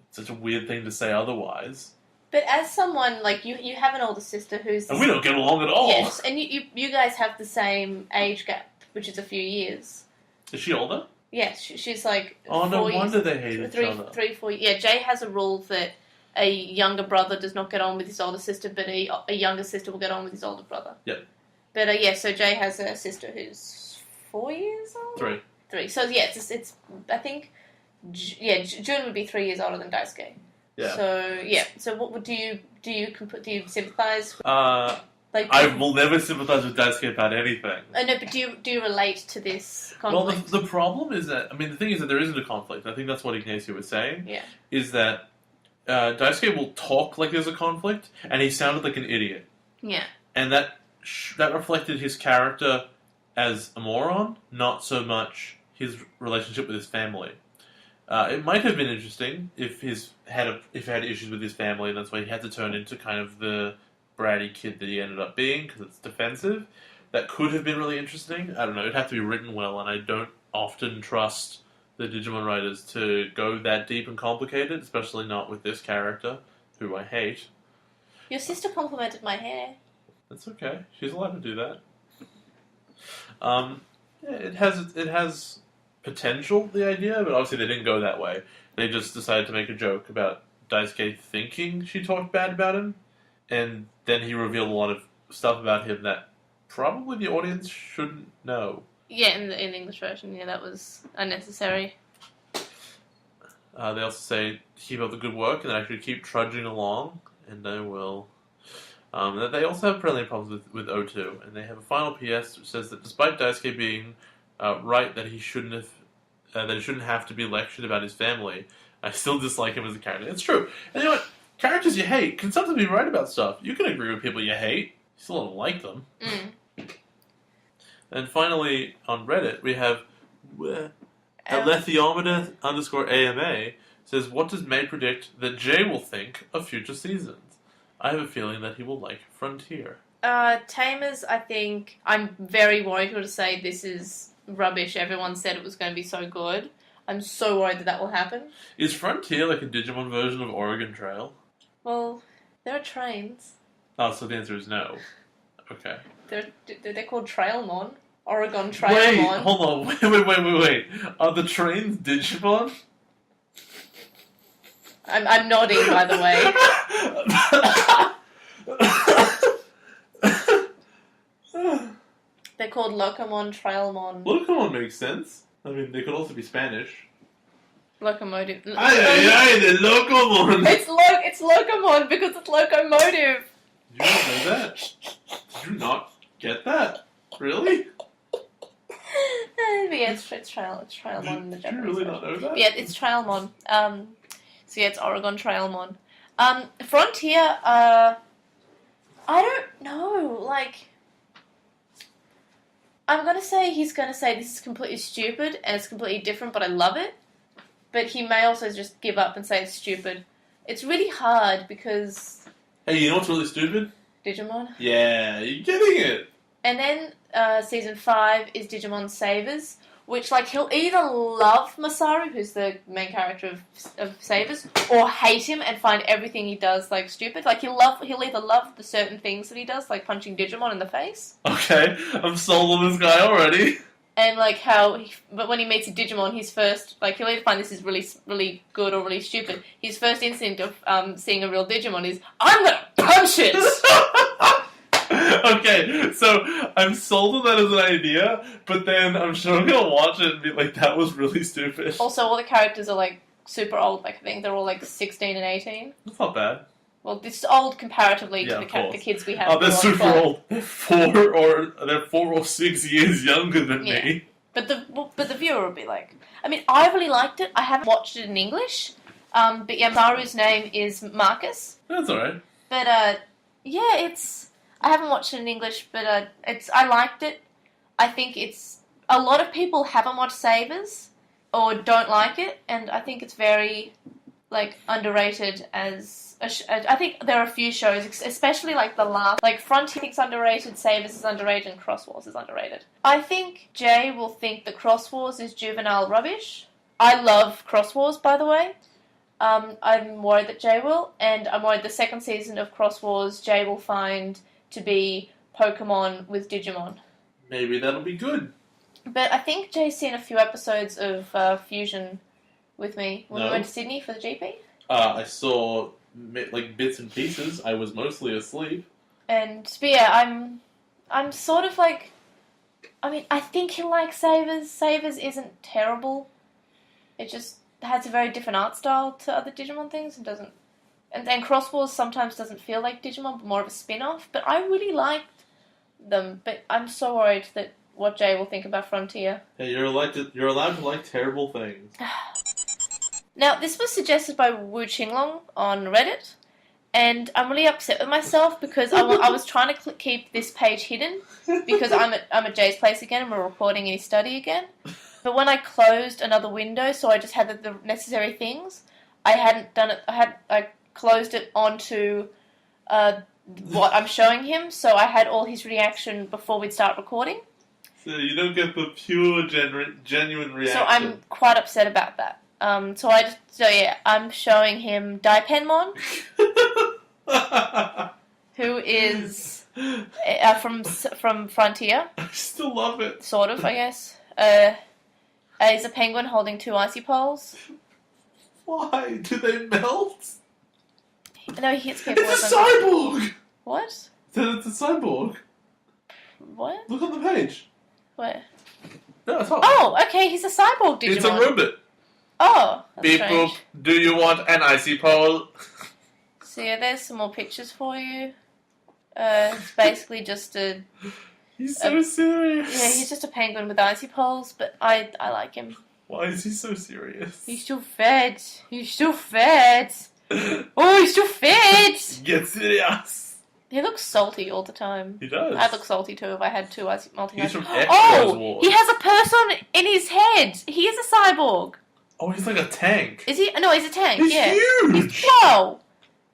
It's such a weird thing to say otherwise. But as someone, like, you have an older sister who's... And we don't get along at all! Yes, and you guys have the same age gap, which is a few years. Is she older? Yes, she's like... Oh, no 4 wonder years, they hate each other. 3, 4... Yeah, Jay has a rule that a younger brother does not get on with his older sister, but a younger sister will get on with his older brother. Yep. But, yeah, so Jay has a sister who's 4 years old? 3. So, yeah, it's I think... Yeah, June would be 3 years older than Daisuke. Yeah. So, yeah. So, what do you sympathise? Like, I will never sympathise with Daisuke about anything. No, but do you relate to this conflict? Well, the problem is that, I mean, the thing is that there isn't a conflict. I think that's what Ignacio was saying. Yeah. Is that Daisuke will talk like there's a conflict, and he sounded like an idiot. Yeah. And that reflected his character as a moron, not so much his relationship with his family. It might have been interesting if he had issues with his family, and that's why he had to turn into kind of the bratty kid that he ended up being, because it's defensive. That could have been really interesting. I don't know, it'd have to be written well, and I don't often trust the Digimon writers to go that deep and complicated, especially not with this character, who I hate. Your sister complimented my hair. That's okay. She's allowed to do that. Yeah, it has potential, the idea, but obviously they didn't go that way. They just decided to make a joke about Daisuke thinking she talked bad about him, and then he revealed a lot of stuff about him that probably the audience shouldn't know. Yeah, in the English version, yeah, that was unnecessary. They also say, keep up the good work, and actually keep trudging along, and I will. They also have plenty of problems with O2, and they have a final PS which says that despite Daisuke being right that he shouldn't have to be lectured about his family, I still dislike him as a character. It's true. And you know what? Characters you hate can sometimes be right about stuff. You can agree with people you hate. You still don't like them. Mm. And finally, on Reddit, we have Alethiometer_AMA says, what does May predict that Jay will think of future seasons? I have a feeling that he will like Frontier. Tamers, I think... I'm very worried to say this is rubbish. Everyone said it was going to be so good. I'm so worried that will happen. Is Frontier like a Digimon version of Oregon Trail? Well, there are trains. Oh, so the answer is no. Okay. They're called Trailmon. Oregon Trailmon. Wait, hold on. Wait. Are the trains Digimon? I'm nodding, by the way. They're called Locomon, Trailmon. Locomon makes sense. I mean, they could also be Spanish. Locomotive. Ay, the Locomon! It's Locomon because it's locomotive. Did you not know that? Did you not get that? Really? But yeah, it's Trailmon in the Japanese. Did you really not know that? Yeah, it's Trailmon. So yeah, it's Oregon Trailmon. Frontier, I don't know, like, I'm gonna say he's gonna say this is completely stupid and it's completely different, but I love it. But he may also just give up and say it's stupid. It's really hard because... Hey, you know what's really stupid? Digimon? Yeah, you're getting it! And then Season 5 is Digimon Savers, which, like, he'll either love Masaru, who's the main character of Savers, or hate him and find everything he does, like, stupid. Like, he'll either love the certain things that he does, like punching Digimon in the face. Okay, I'm sold on this guy already. And, like, but when he meets a Digimon, his first, like, he'll either find this is really, really good or really stupid. His first instinct of seeing a real Digimon is, I'm gonna punch it! Okay, so I'm sold on that as an idea, but then I'm sure I'm gonna watch it and be like, that was really stupid. Also, all the characters are, like, super old. Like, I think they're all, like, 16 and 18. That's not bad. Well, this is old comparatively to the kids we have. Oh, they're super old. They're 4 or 6 years younger than me. But the viewer will be like... I mean, I really liked it. I haven't watched it in English. But yeah, Maru's name is Marcus. That's alright. But, yeah, it's... I haven't watched it in English, but I liked it. I think it's... A lot of people haven't watched Savers or don't like it, and I think it's very, like, underrated as... I think there are a few shows, especially, like, the last... Like, Frontier's underrated, Savers is underrated, and Cross Wars is underrated. I think Jay will think that Cross Wars is juvenile rubbish. I love Cross Wars, by the way. I'm worried that Jay will, and I'm worried the second season of Cross Wars, Jay will find to be Pokemon with Digimon. Maybe that'll be good. But I think Jay's seen a few episodes of Fusion with me when we went to Sydney for the GP. I saw, like, bits and pieces. I was mostly asleep. But yeah, I'm sort of like... I mean, I think he'll like Savers. Savers isn't terrible. It just has a very different art style to other Digimon things and doesn't... And Cross Wars sometimes doesn't feel like Digimon, but more of a spin-off. But I really liked them. But I'm so worried that what Jay will think about Frontier. Hey, you're allowed to like terrible things. Now, this was suggested by Wu Qinglong on Reddit, and I'm really upset with myself because I was trying to keep this page hidden because I'm at Jay's place again and we're recording in his study again. But when I closed another window, so I just had the necessary things, I hadn't done it. I closed it onto what I'm showing him, so I had all his reaction before we'd start recording. So you don't get the pure, genuine reaction. So I'm quite upset about that. I'm showing him Daipenmon, who is from Frontier. I still love it. Sort of, I guess. He's a penguin holding 2 icy poles. Why? Do they melt? No, he hits people. It's a cyborg! What? It's a cyborg. What? Look on the page. Where? No, it's not. Oh, okay, he's a cyborg Digimon. It's a robot. Oh, that's Beep strange. boop, do you want an icy pole? So yeah, there's some more pictures for you. It's basically just a... He's so serious. Yeah, he's just a penguin with icy poles, but I like him. Why is he so serious? He's too fat. He's too fat. Oh, he's too fat! Get serious. He looks salty all the time. He does. I'd look salty too if I had 2 icy multi. He's from Extras Wars. He has a person in his head. He is a cyborg. Oh, he's like a tank. Is he? No, he's a tank. He's yeah. huge. Whoa.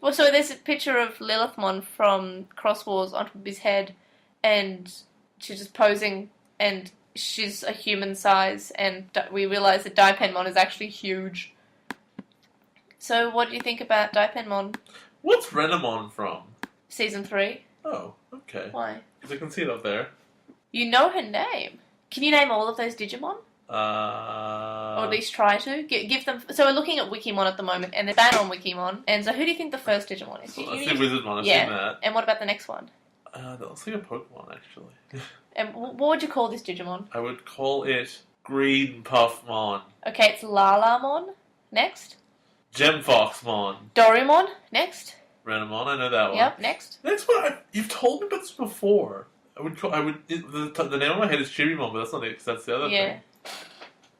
Well, so there's a picture of Lilithmon from Cross Wars on top of his head, and she's just posing, and she's a human size, and we realise that Daipenmon is actually huge. So, what do you think about Daipenmon? What's Renamon from? Season 3. Oh, okay. Why? Because I can see it up there. You know her name. Can you name all of those Digimon? Or at least try to. Give them... So we're looking at Wikimon at the moment, and there's ban on Wikimon. And so who do you think the first Digimon is? Well, that's the Wizardmon, I've seen that. And what about the next one? That looks like a Pokemon, actually. And what would you call this Digimon? I would call it Green Puffmon. Okay, it's Lalamon. Next. Gemfoxmon. Dorimon. Next. Renamon, I know that one. Yep, next. Next one, you've told me about this before. The name of my head is Chibimon, but that's not it, because that's the other thing.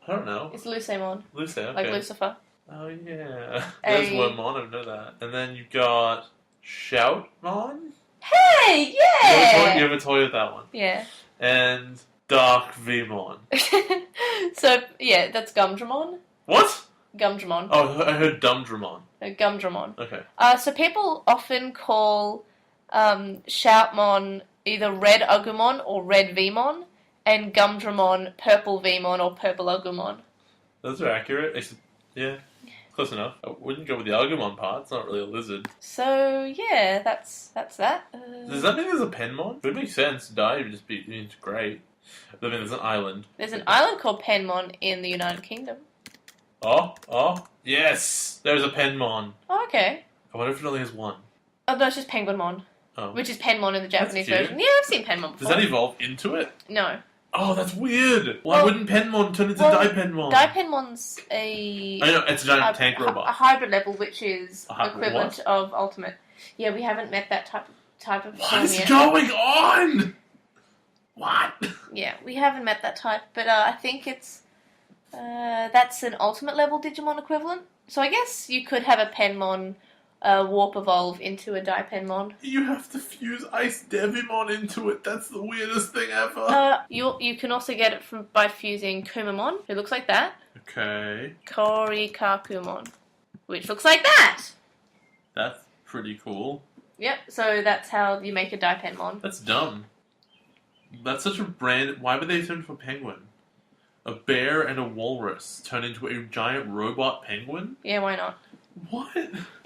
I don't know. It's Lucemon. Luce, okay. Like Lucifer. Oh, yeah. There's Wormmon, I know that. And then you've got Shoutmon? Hey, yeah! You have a toy with that one. Yeah. And Dark Vmon. So, yeah, that's Gumdramon. What? Gumdramon. Oh, I heard Dumdramon. No, Gumdramon. Okay. So people often call Shoutmon either Red Agumon or Red Vmon, and Gumdramon Purple Vmon or Purple Agumon. Those are accurate. Yeah, close enough. I wouldn't go with the Agumon part. It's not really a lizard. So, yeah, that's that. Does that mean there's a Penmon? It would make sense. Die would just be it's great. I mean, there's an island. There's an island called Penmon in the United Kingdom. Oh, yes! There's a Penmon. Oh, okay. I wonder if it only has one. Oh, no, it's just Penguinmon. Oh. Which is Penmon in the Japanese That's cute. version. Yeah, I've seen Penmon before. Does that evolve into it? No. Oh, that's weird! Why wouldn't Penmon turn into Daipenmon? Daipenmon's I know, it's a giant tank robot. A hybrid level, which is equivalent what? of Ultimate. Yeah, we haven't met that type of form What is yet. going on? What? Yeah, we haven't met that type, but I think it's that's an Ultimate level Digimon equivalent. So I guess you could have a Penmon warp evolve into a Daipenmon. You have to fuse Ice Devimon into it. That's the weirdest thing ever. You can also get it by fusing Kumamon, who looks like that. Okay. Korikakumon, which looks like that. That's pretty cool. Yep, so that's how you make a Daipenmon. That's dumb. That's such a brand... Why would they turn into a penguin? A bear and a walrus turn into a giant robot penguin? Yeah, why not? What?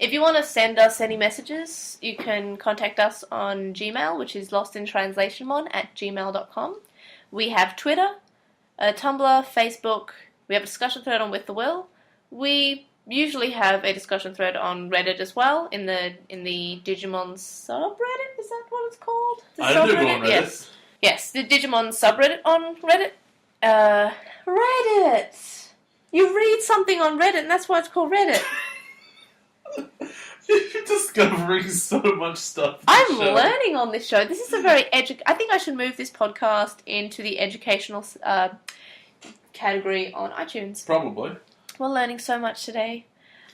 If you want to send us any messages, you can contact us on Gmail, which is LostinTranslationmon@gmail.com. We have Twitter, Tumblr, Facebook. We have a discussion thread on With the Will. We usually have a discussion thread on Reddit as well, in the Digimon subreddit. Is that what it's called? The I do go on Reddit. Yes, the Digimon subreddit on Reddit. Reddit! You read something on Reddit, and that's why it's called Reddit. You're discovering so much stuff. I'm learning on this show. This is a very I think I should move this podcast into the educational category on iTunes. Probably. We're learning so much today.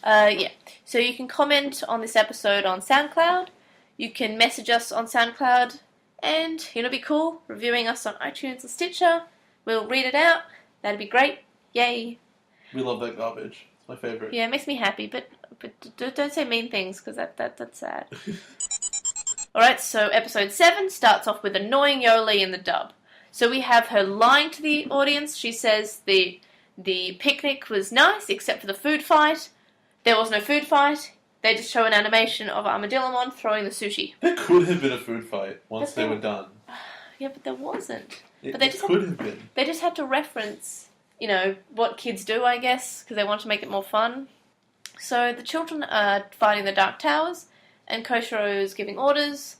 Yeah. So you can comment on this episode on SoundCloud. You can message us on SoundCloud. And, you know, it'd be cool, reviewing us on iTunes and Stitcher. We'll read it out. That'd be great. Yay. We love that garbage. It's my favourite. Yeah, it makes me happy, but don't say mean things, because that's sad. Alright, so episode 7 starts off with annoying Yoli in the dub. So we have her lying to the audience. She says the picnic was nice, except for the food fight. There was no food fight. They just show an animation of Armadillomon throwing the sushi. There could have been a food fight once they were done. Yeah, but there wasn't. But they just could have been. They just had to reference, you know, what kids do, I guess, because they want to make it more fun. So the children are fighting the Dark Towers, and Koshiro is giving orders,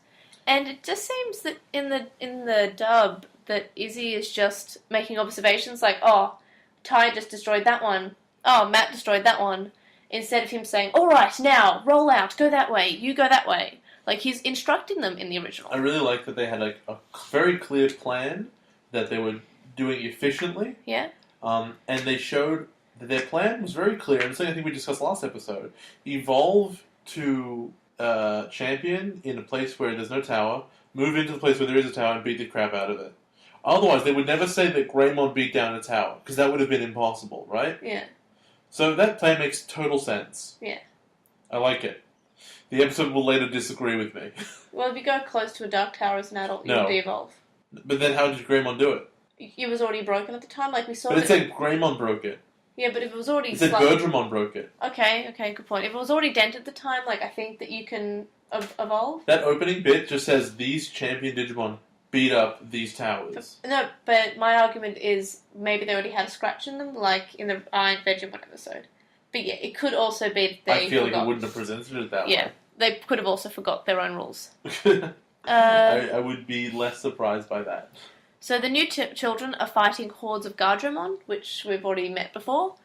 and it just seems that in the dub that Izzy is just making observations like, oh, Ty just destroyed that one. Oh, Matt destroyed that one. Instead of him saying, all right, now, roll out, go that way, you go that way. Like, he's instructing them in the original. I really like that they had a very clear plan that they were doing efficiently. Yeah. And they showed that their plan was very clear, and something I think we discussed last episode. Evolve to champion in a place where there's no tower, move into the place where there is a tower, and beat the crap out of it. Otherwise, they would never say that Greymon beat down a tower, because that would have been impossible, right? Yeah. So that plan makes total sense. Yeah. I like it. The episode will later disagree with me. Well, if you go close to a Dark Tower as an adult, you'll de-evolve. But then how did Greymon do it? It was already broken at the time, like we saw. But it said Greymon broke it. Yeah, but if it was already... It said Birdramon broke it. Okay, good point. If it was already dented at the time, like, I think that you can evolve. That opening bit just says, these champion Digimon beat up these towers. No, but my argument is maybe they already had a scratch in them, like in the Iron Vegemon episode. But yeah, it could also be they I feel forgot. like it wouldn't have presented it that way. Yeah, they could have also forgot their own rules. I would be less surprised by that. So the new children are fighting hordes of Guardromon, which we've already met before.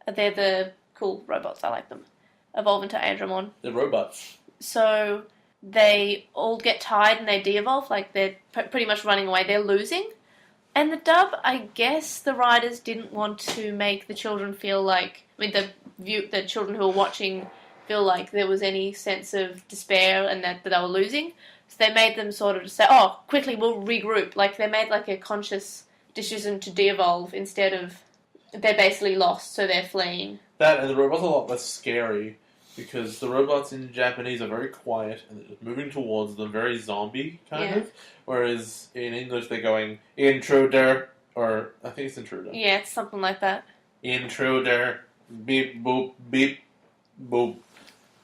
They're the cool robots, I like them. Evolve into Andromon. They're robots. So they all get tired and they de-evolve, like they're pretty much running away. They're losing. And the dub, I guess the writers didn't want to make the children feel like... the children who were watching feel like there was any sense of despair and that they were losing. So they made them sort of say, oh, quickly, we'll regroup. Like, they made, like, a conscious decision to de-evolve instead of... They're basically lost, so they're fleeing. That, and the robots are a lot less scary, because the robots in Japanese are very quiet, and they're moving towards them, very zombie, kind of. Whereas in English, they're going, intruder, or, I think it's intruder. Yeah, it's something like that. Intruder, beep, boop, beep, boop.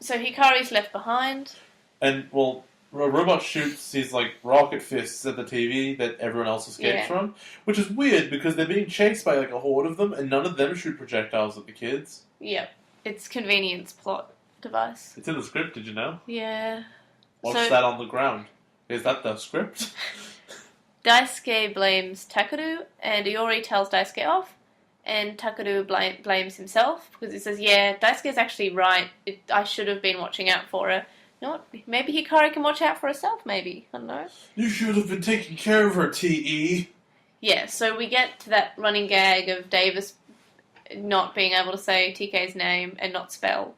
So Hikari's left behind. And, well... A robot shoots his, like, rocket fists at the TV that everyone else escapes from, which is weird because they're being chased by, like, a horde of them, and none of them shoot projectiles at the kids. Yep. It's convenience plot device. It's in the script, did you know? Yeah. Watch that on the ground. Is that the script? Daisuke blames Takeru, and Iori tells Daisuke off, and Takeru blames himself, because he says, yeah, Daisuke's actually right. I should have been watching out for her. Maybe Hikari can watch out for herself, maybe. I don't know. You should have been taking care of her, T.E. Yeah, so we get to that running gag of Davis not being able to say TK's name and not spell.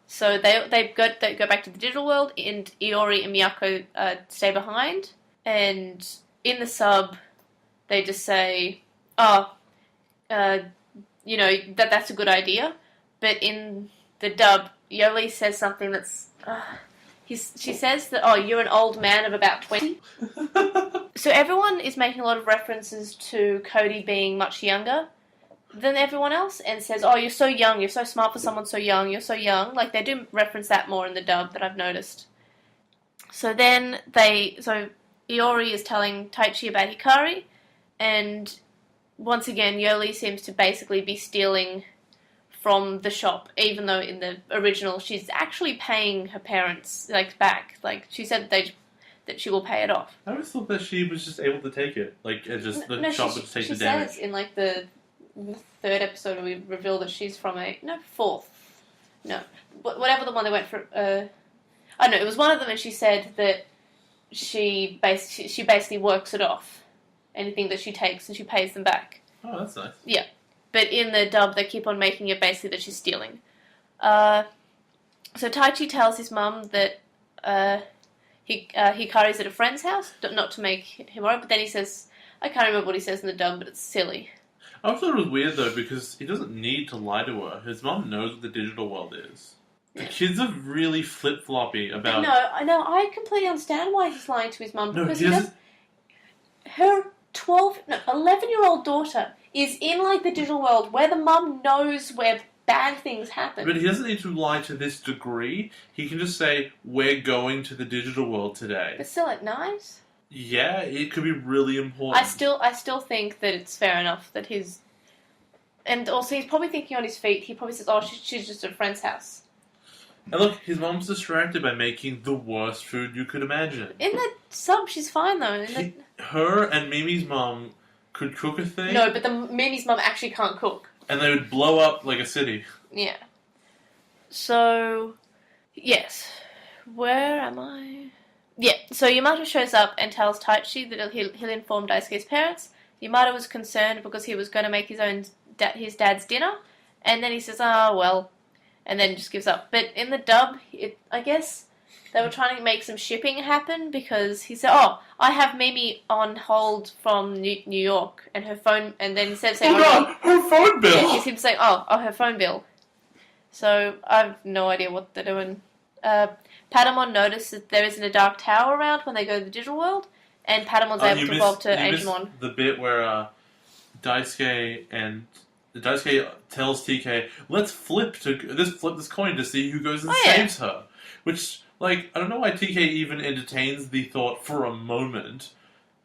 So they go back to the digital world, and Iori and Miyako stay behind. And in the sub, they just say, that's a good idea. But in the dub, Yoli says something that's... she says that, you're an old man of about 20. So everyone is making a lot of references to Cody being much younger than everyone else, and says, you're so young, you're so smart for someone so young, you're so young. Like, they do reference that more in the dub that I've noticed. So then Iori is telling Taichi about Hikari, and once again, Yoli seems to basically be stealing from the shop, even though in the original she's actually paying her parents back. Like, she said that she will pay it off. I always thought that she was just able to take it. Like, it just the shop would just take the damage. She says in the third episode we reveal that she's from fourth. No, whatever the one they went for. I don't know. It was one of them, and she said that she basically works it off. Anything that she takes, and she pays them back. Oh, that's nice. Yeah. But in the dub, they keep on making it basically that she's stealing. So Taichi tells his mum that Hikari's at a friend's house, not to make him worry, but then he says, I can't remember what he says in the dub, but it's silly. I thought it was weird, though, because he doesn't need to lie to her. His mum knows what the digital world is. The kids are really flip-floppy about... No, I completely understand why he's lying to his mum, because her 11-year-old daughter is in, the digital world where the mum knows where bad things happen. But he doesn't need to lie to this degree. He can just say, we're going to the digital world today. But still at night? Yeah, it could be really important. I still think that it's fair enough that his... And also, he's probably thinking on his feet. He probably says, she's just at a friend's house. And look, his mom's distracted by making the worst food you could imagine. In the sub, she's fine, though. Her and Mimi's mom could cook a thing. No, but Mimi's mum actually can't cook. And they would blow up like a city. Yeah. So, yes. Where am I? Yeah, so Yamato shows up and tells Taichi that he'll inform Daisuke's parents. Yamato was concerned because he was going to make his dad's dinner. And then he says, well. And then just gives up. But in the dub, I guess... They were trying to make some shipping happen because he said, I have Mimi on hold from New York and her phone, and then instead of saying, her phone bill! Yeah, he seems to say, her phone bill. So, I have no idea what they're doing. Patamon noticed that there isn't a dark tower around when they go to the digital world, and Patamon's able to evolve to Angemon. The bit where Daisuke tells TK, let's flip this coin to see who goes and saves her. Which... I don't know why TK even entertains the thought for a moment.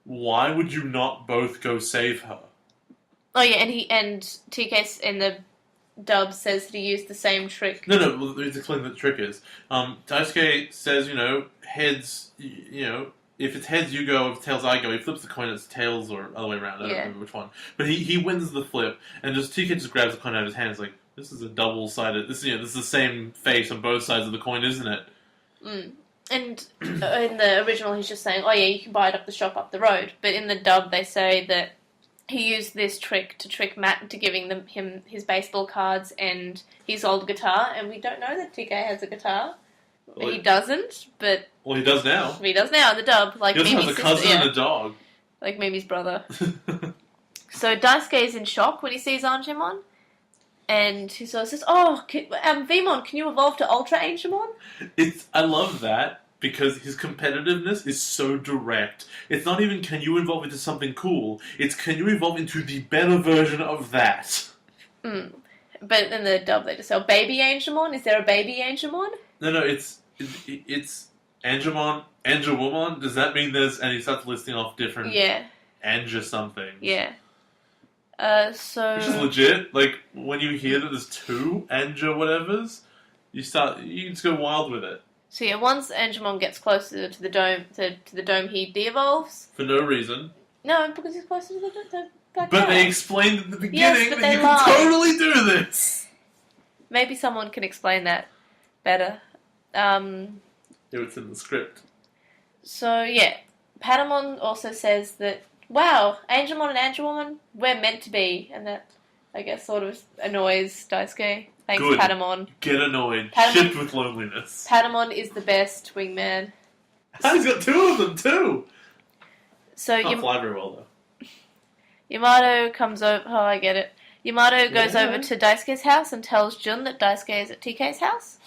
Why would you not both go save her? Oh yeah, and TK in the dub says that he used the same trick. No, let's explain what the trick is. Daisuke says, heads, if it's heads, you go. If it's tails, I go. He flips the coin, it's tails, or other way around. I don't remember which one. But he wins the flip, and TK just grabs the coin out of his hands like, this is a double-sided... This is the same face on both sides of the coin, isn't it? Mm. And in the original, he's just saying, oh yeah, you can buy it up the shop up the road. But in the dub, they say that he used this trick to trick Matt into giving him his baseball cards and his old guitar, and we don't know that TK has a guitar. Well, he doesn't, but... Well, he does now. He does now in the dub. Like he also has a cousin and a dog. Like Mimi's brother. So Daisuke is in shock when he sees Angemon. And he sort of says, oh, Vmon, can you evolve to Ultra Angemon? I love that, because his competitiveness is so direct. It's not even, can you evolve into something cool? It's, can you evolve into the better version of that? Mm. But in the dub, they just say, oh, Baby Angemon? Is there a Baby Angemon? No, it's Angemon, Angemon. Does that mean there's... And he starts listing off different... Yeah. Anga something. Yeah. So... Which is legit. Like, when you hear that there's two Anga whatevers, you just go wild with it. So yeah, once Angemon gets closer to the dome, to the dome, he de-evolves. For no reason. No, because he's closer to the black But hole. they explained at the beginning that you lied. can totally do this! Maybe someone can explain that better. It's in the script. So yeah, Patamon also says that, wow, Angemon and Angelwoman, we're meant to be, and that, I guess, sort of annoys Daisuke. Thanks, Good. Patamon. Get annoyed. Patamon, Shipped with loneliness. Patamon is the best wingman. He's got two of them, too! So Can't fly very well, though. Yamato comes over... Oh, I get it. Yamato goes over to Daisuke's house and tells Jun that Daisuke is at TK's house.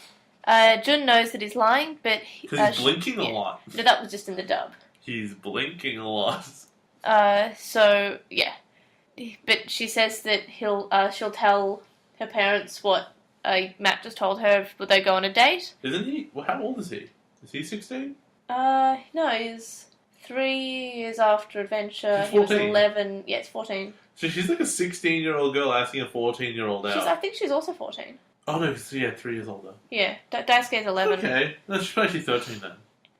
Jun knows that he's lying, but... Because he's blinking a lot. No, that was just in the dub. He's blinking a lot. So, yeah. But she says that she'll tell her parents what Matt just told her if they go on a date. Isn't he? Well, how old is he? Is he 16? No, he's 3 years after Adventure. He's He was 14. 11. Yeah, it's 14. So she's like a 16-year-old girl asking a 14-year-old out. I think she's also 14. Oh no, yeah, 3 years older. Yeah, Daisuke's 11. Okay, no, she's actually 13 then.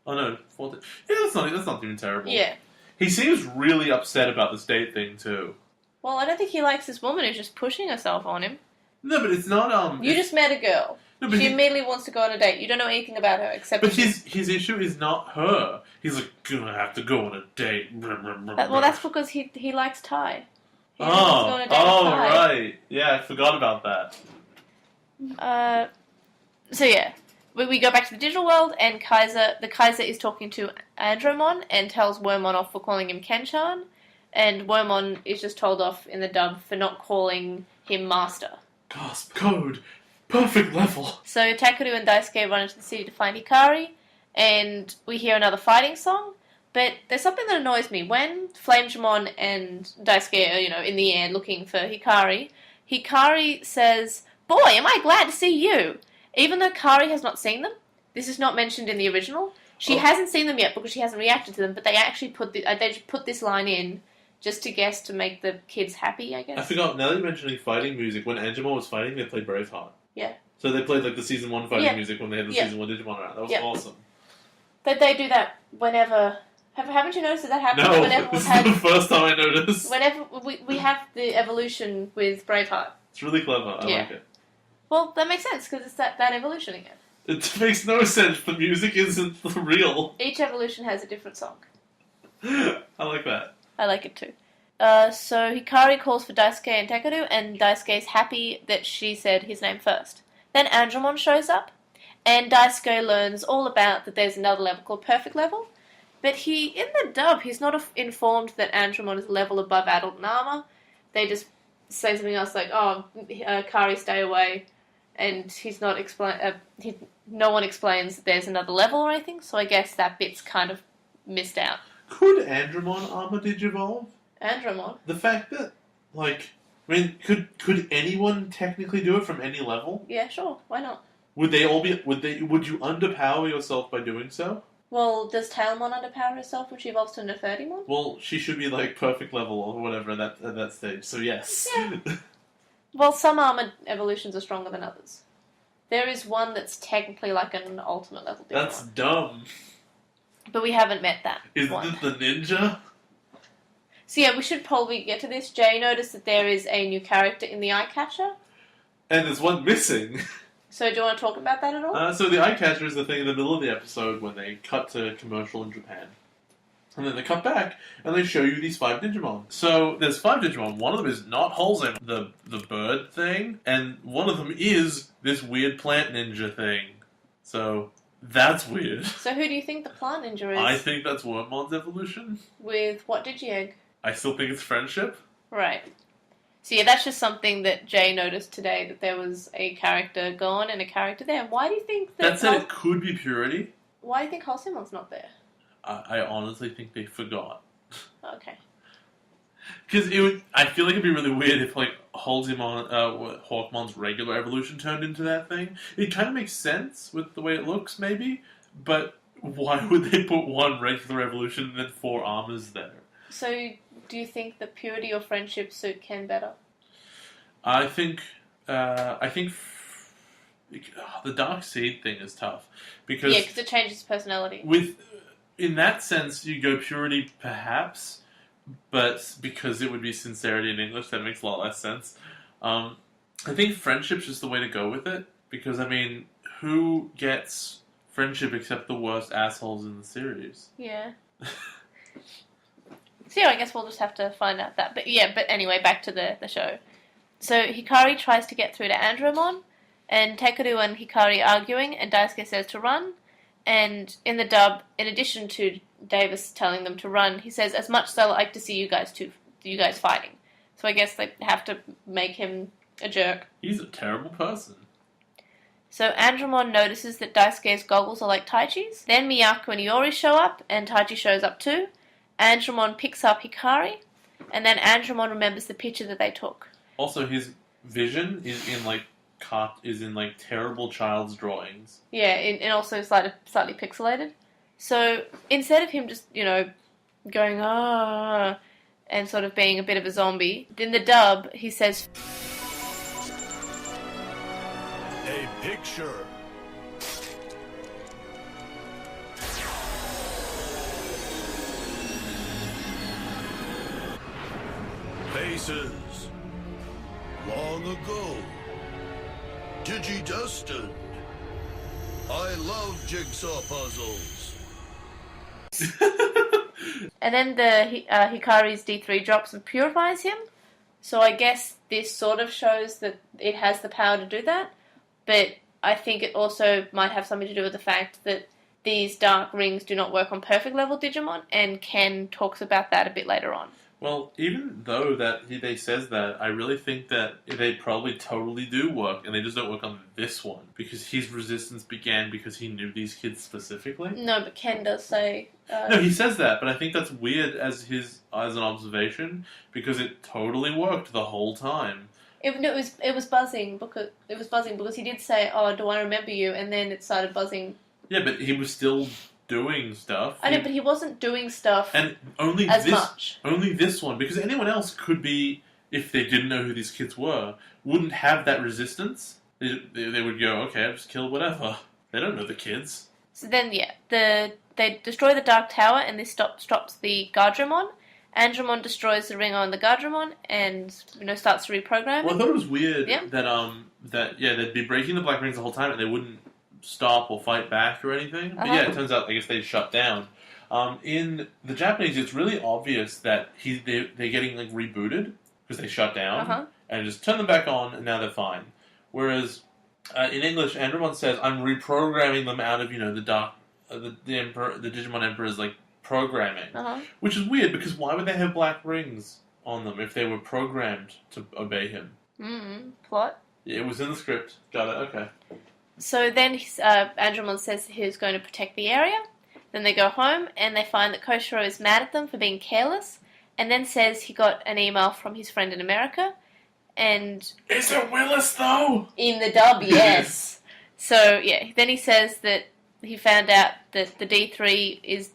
Oh no, 14. Yeah, that's not even terrible. Yeah. He seems really upset about this date thing too. Well, I don't think he likes this woman who's just pushing herself on him. No, but it's not. You just met a girl. No, but she immediately wants to go on a date. You don't know anything about her except. But his issue is not her. He's like, gonna have to go on a date. Well, that's because he likes Tai. He Oh, wants to go on a date with Tai. right. Yeah, I forgot about that. So yeah, we go back to the digital world, and the Kaiser is talking to Andromon and tells Wormmon off for calling him Kenchan, and Wormmon is just told off in the dub for not calling him Master. Gasp, code, perfect level. So Takeru and Daisuke run into the city to find Hikari, and we hear another fighting song, but there's something that annoys me. When Flamejamon and Daisuke are, in the air looking for Hikari says, "Boy, am I glad to see you!" Even though Kari has not seen them, this is not mentioned in the original. She hasn't seen them yet because she hasn't reacted to them, but they actually put this line in just to make the kids happy, I guess. I forgot, now that you're mentioning fighting music, when Angemon was fighting, they played Braveheart. Yeah. So they played like the Season 1 fighting music when they had the Season 1 Digimon around. That was awesome. But they do that whenever... Haven't you noticed that happens? No, whenever this is the first time I noticed. Whenever we have the evolution with Braveheart. It's really clever, I like it. Well, that makes sense, because it's that evolution again. It makes no sense, the music isn't real. Each evolution has a different song. I like that. I like it too. So Hikari calls for Daisuke and Takeru, and Daisuke's happy that she said his name first. Then Andromon shows up, and Daisuke learns all about that there's another level called Perfect Level, but in the dub, he's not informed that Andromon is a level above Adult Nama. They just say something else like, oh, Kari, stay away, and he's not no one explains that there's another level or anything, so I guess that bit's kind of missed out. Could Andromon armor digivolve? Andromon? The fact that, could anyone technically do it from any level? Yeah, sure, why not? Would you underpower yourself by doing so? Well, does Tailmon underpower herself when she evolves to Nefertimon? Well, she should be perfect level or whatever at that stage, so yes. Yeah. Well, some armored evolutions are stronger than others. There is one that's technically like an ultimate level Digimon. That's dumb. But we haven't met that Is one. it the ninja? So yeah, we should probably get to this. Jay noticed that there is a new character in the eye catcher. And there's one missing. So do you want to talk about that at all? So the eye catcher is the thing in the middle of the episode when they cut to commercial in Japan. And then they cut back, and they show you these 5 Digimon. So, there's 5 Digimon. One of them is not Holzim, the bird thing, and one of them is this weird plant ninja thing. So, that's weird. So who do you think the plant ninja is? I think that's Wormmon's evolution. With what Digi-Egg? I still think it's friendship. Right. So yeah, that's just something that Jay noticed today, that there was a character gone and a character there. Why do you think that... That said, it could be Purity. Why do you think Halcymon's not there? I honestly think they forgot. Okay. Because I feel like it'd be really weird if, like, Hawkmon's regular evolution turned into that thing. It kind of makes sense with the way it looks, maybe, but why would they put one regular evolution and then 4 armors there? So, do you think the purity or friendship suit Ken better? I think the Dark Seed thing is tough. Because it changes his personality. In that sense, you go Purity, perhaps, but because it would be sincerity in English, that makes a lot less sense. I think friendship's just the way to go with it, because, I mean, who gets friendship except the worst assholes in the series? Yeah. So yeah, I guess we'll just have to find out that. But anyway, back to the show. So Hikari tries to get through to Andromon, and Tekeru and Hikari arguing, and Daisuke says to run. And in the dub, in addition to Davis telling them to run, he says, "As much as I like to see you guys fighting." So I guess they have to make him a jerk. He's a terrible person. So Andromon notices that Daisuke's goggles are like Taichi's. Then Miyako and Iori show up, and Taichi shows up too. Andromon picks up Hikari, and then Andromon remembers the picture that they took. Also, his vision is in like terrible child's drawings. Yeah, and also slightly pixelated. So instead of him just, going and sort of being a bit of a zombie, in the dub he says, "A picture. Faces. Long ago. Digi-Destined. I love jigsaw puzzles." And then the Hikari's D3 drops and purifies him. So I guess this sort of shows that it has the power to do that. But I think it also might have something to do with the fact that these dark rings do not work on perfect level Digimon, and Ken talks about that a bit later on. Well, even though they says that, I really think that they probably totally do work, and they just don't work on this one, because his resistance began because he knew these kids specifically. No, but Ken does say... No, he says that, but I think that's weird as an observation, because it totally worked the whole time. It was buzzing because he did say, "Oh, do I remember you?" And then it started buzzing. Yeah, but he was still doing stuff. I know, but he wasn't doing stuff and much. Only this one, because anyone else could be, if they didn't know who these kids were, wouldn't have that resistance. They would go, "Okay, I'll just kill whatever." They don't know the kids. So then, they destroy the Dark Tower, and this stops the Guardramon. Andromon destroys the ring on the Guardramon and starts to reprogram. Well, I thought it was weird that they'd be breaking the black rings the whole time, and they wouldn't stop or fight back or anything. But yeah, it turns out I guess they shut down. In the Japanese, it's really obvious that they're getting like rebooted because they shut down and just turn them back on, and now they're fine. Whereas in English, Andromon says, "I'm reprogramming them out of the Emperor, the Digimon Emperor's like programming," which is weird because why would they have black rings on them if they were programmed to obey him? Plot. Yeah, it was in the script. Got it. Okay. So then Andromon says he's going to protect the area. Then they go home and they find that Koshiro is mad at them for being careless, and then says he got an email from his friend in America. And is it Willis though? In the dub, yes. So yeah, then he says that he found out that the D3 is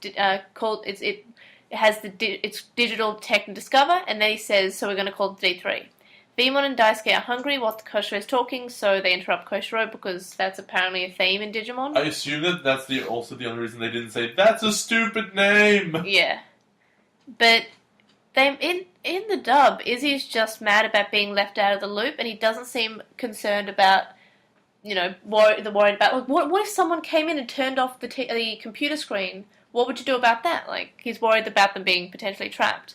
called it's digital tech and discover, and then he says, so we're going to call it D3. Beemon and Daisuke are hungry while Koshiro is talking, so they interrupt Koshiro because that's apparently a theme in Digimon. I assume that that's also the only reason they didn't say, that's a stupid name! Yeah. But in the dub, Izzy's just mad about being left out of the loop, and he doesn't seem concerned about, worried about, like, what if someone came in and turned off the computer screen? What would you do about that? Like, he's worried about them being potentially trapped.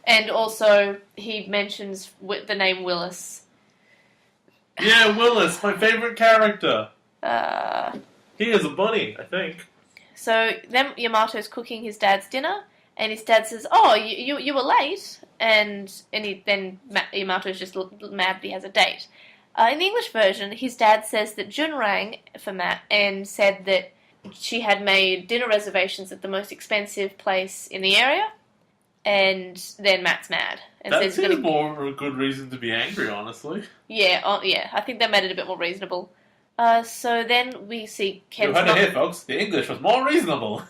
And also, he mentions the name Willis. Yeah, Willis, my favourite character. He is a bunny, I think. So then Yamato's cooking his dad's dinner, and his dad says, "Oh, you were late," and Yamato's just mad that he has a date. In the English version, his dad says that Jun rang for Matt and said that she had made dinner reservations at the most expensive place in the area. And then Matt's mad. And that seems more of a good reason to be angry, honestly. Yeah, I think that made it a bit more reasonable. So then we see Ken's You heard it here, folks. The English was more reasonable.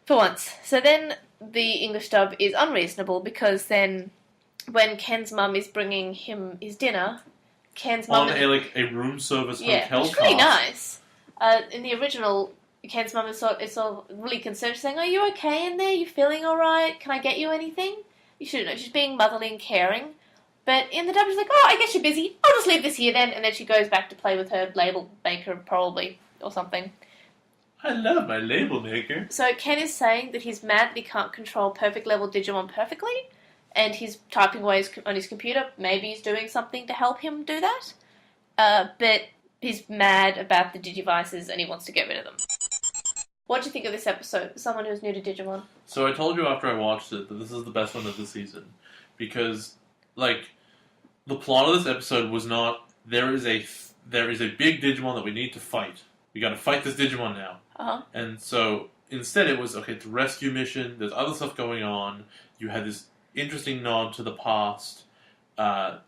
For once. So then the English dub is unreasonable because then when Ken's mum is bringing him his dinner, Ken's mum... On a room service hotel it's really nice. In the original... Ken's mum is all really concerned. She's saying, "Are you okay in there? You feeling alright? Can I get you anything?" You should know. She's being motherly and caring. But in the dub, she's like, "Oh, I guess you're busy. I'll just leave this here then." And then she goes back to play with her label maker, probably, or something. I love my label maker. So Ken is saying that he's mad that he can't control perfect level Digimon perfectly, and he's typing away on his computer. Maybe he's doing something to help him do that. But he's mad about the Digivices and he wants to get rid of them. What do you think of this episode? Someone who's new to Digimon. So I told you after I watched it that this is the best one of the season. Because, the plot of this episode was not, there is a big Digimon that we need to fight. We gotta fight this Digimon now. Uh-huh. And so, instead it was, okay, it's a rescue mission, there's other stuff going on, you had this interesting nod to the past. The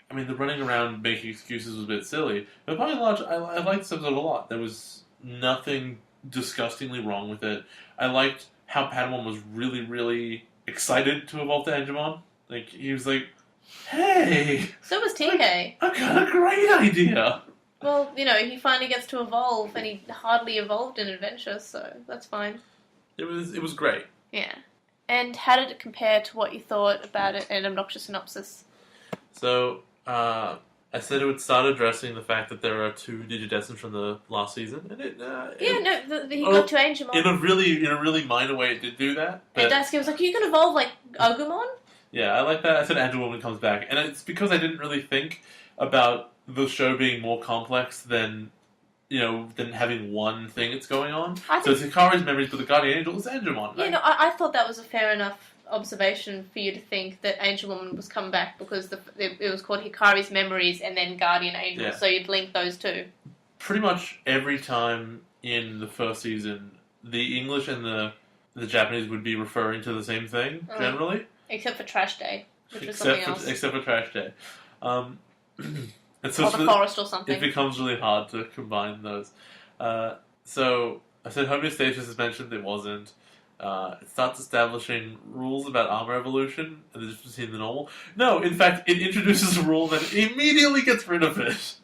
running around making excuses was a bit silly. But by and large, I liked this episode a lot. There was nothing disgustingly wrong with it. I liked how Patamon was really, really excited to evolve to Angemon. He was like, "Hey!" So was TK. I got a great idea! Well, he finally gets to evolve, and he hardly evolved in Adventure, so that's fine. It was great. Yeah. And how did it compare to what you thought about it in Obnoxious Synopsis? So, I said it would start addressing the fact that there are 2 Digidestined from the last season, and he got to Angemon. In a really minor way, it did do that. And Daisuke was like, "You can evolve like Agumon?" Yeah, I like that. I said Angemon comes back, and it's because I didn't really think about the show being more complex than having one thing that's going on. So it's Hikari's memories, but the Guardian Angel is Angemon. Right? I thought that was a fair enough observation for you to think that Angelwoman was coming back because it was called Hikari's Memories and then Guardian Angel, so you'd link those two. Pretty much every time in the first season, the English and the Japanese would be referring to the same thing, generally. Except for Trash Day, which was something else. Except for Trash Day. Or the forest or something. It becomes really hard to combine those. So, I said homeostasis is mentioned, it wasn't. It starts establishing rules about armor evolution and the difference between the normal. No, in fact, it introduces a rule that immediately gets rid of it.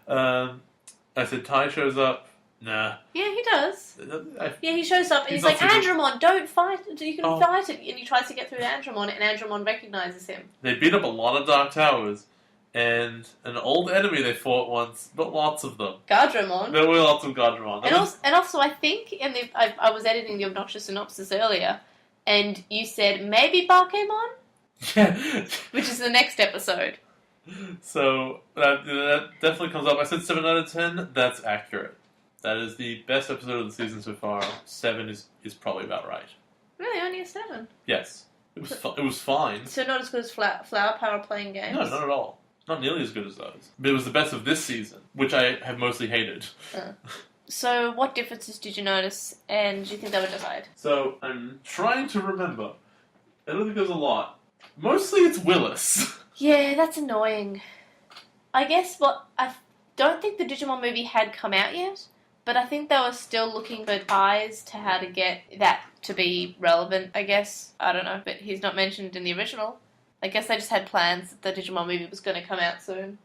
I said Tai shows up. Nah. Yeah, he does. He shows up and he's like, "Andromon, don't fight. You can fight it." And he tries to get through Andromon, and Andromon recognizes him. They beat up a lot of Dark Towers. And an old enemy they fought once, but lots of them. Gardromon. There were lots of Gardromon. And also, I think, I was editing the Obnoxious Synopsis earlier, and you said, maybe Bakemon? Yeah. Which is the next episode. So, that definitely comes up. I said 7 out of 10. That's accurate. That is the best episode of the season so far. 7 is probably about right. Really? Only a 7? Yes. It was fine. So not as good as Flower Power playing games? No, not at all. Not nearly as good as those. But it was the best of this season, which I have mostly hated. So, what differences did you notice, and do you think they were justified? So, I'm trying to remember. I don't think there's a lot. Mostly it's Willis. Yeah, that's annoying. I guess I don't think the Digimon movie had come out yet, but I think they were still looking for ties to how to get that to be relevant, I guess. I don't know, but he's not mentioned in the original. I guess they just had plans that the Digimon movie was going to come out soon.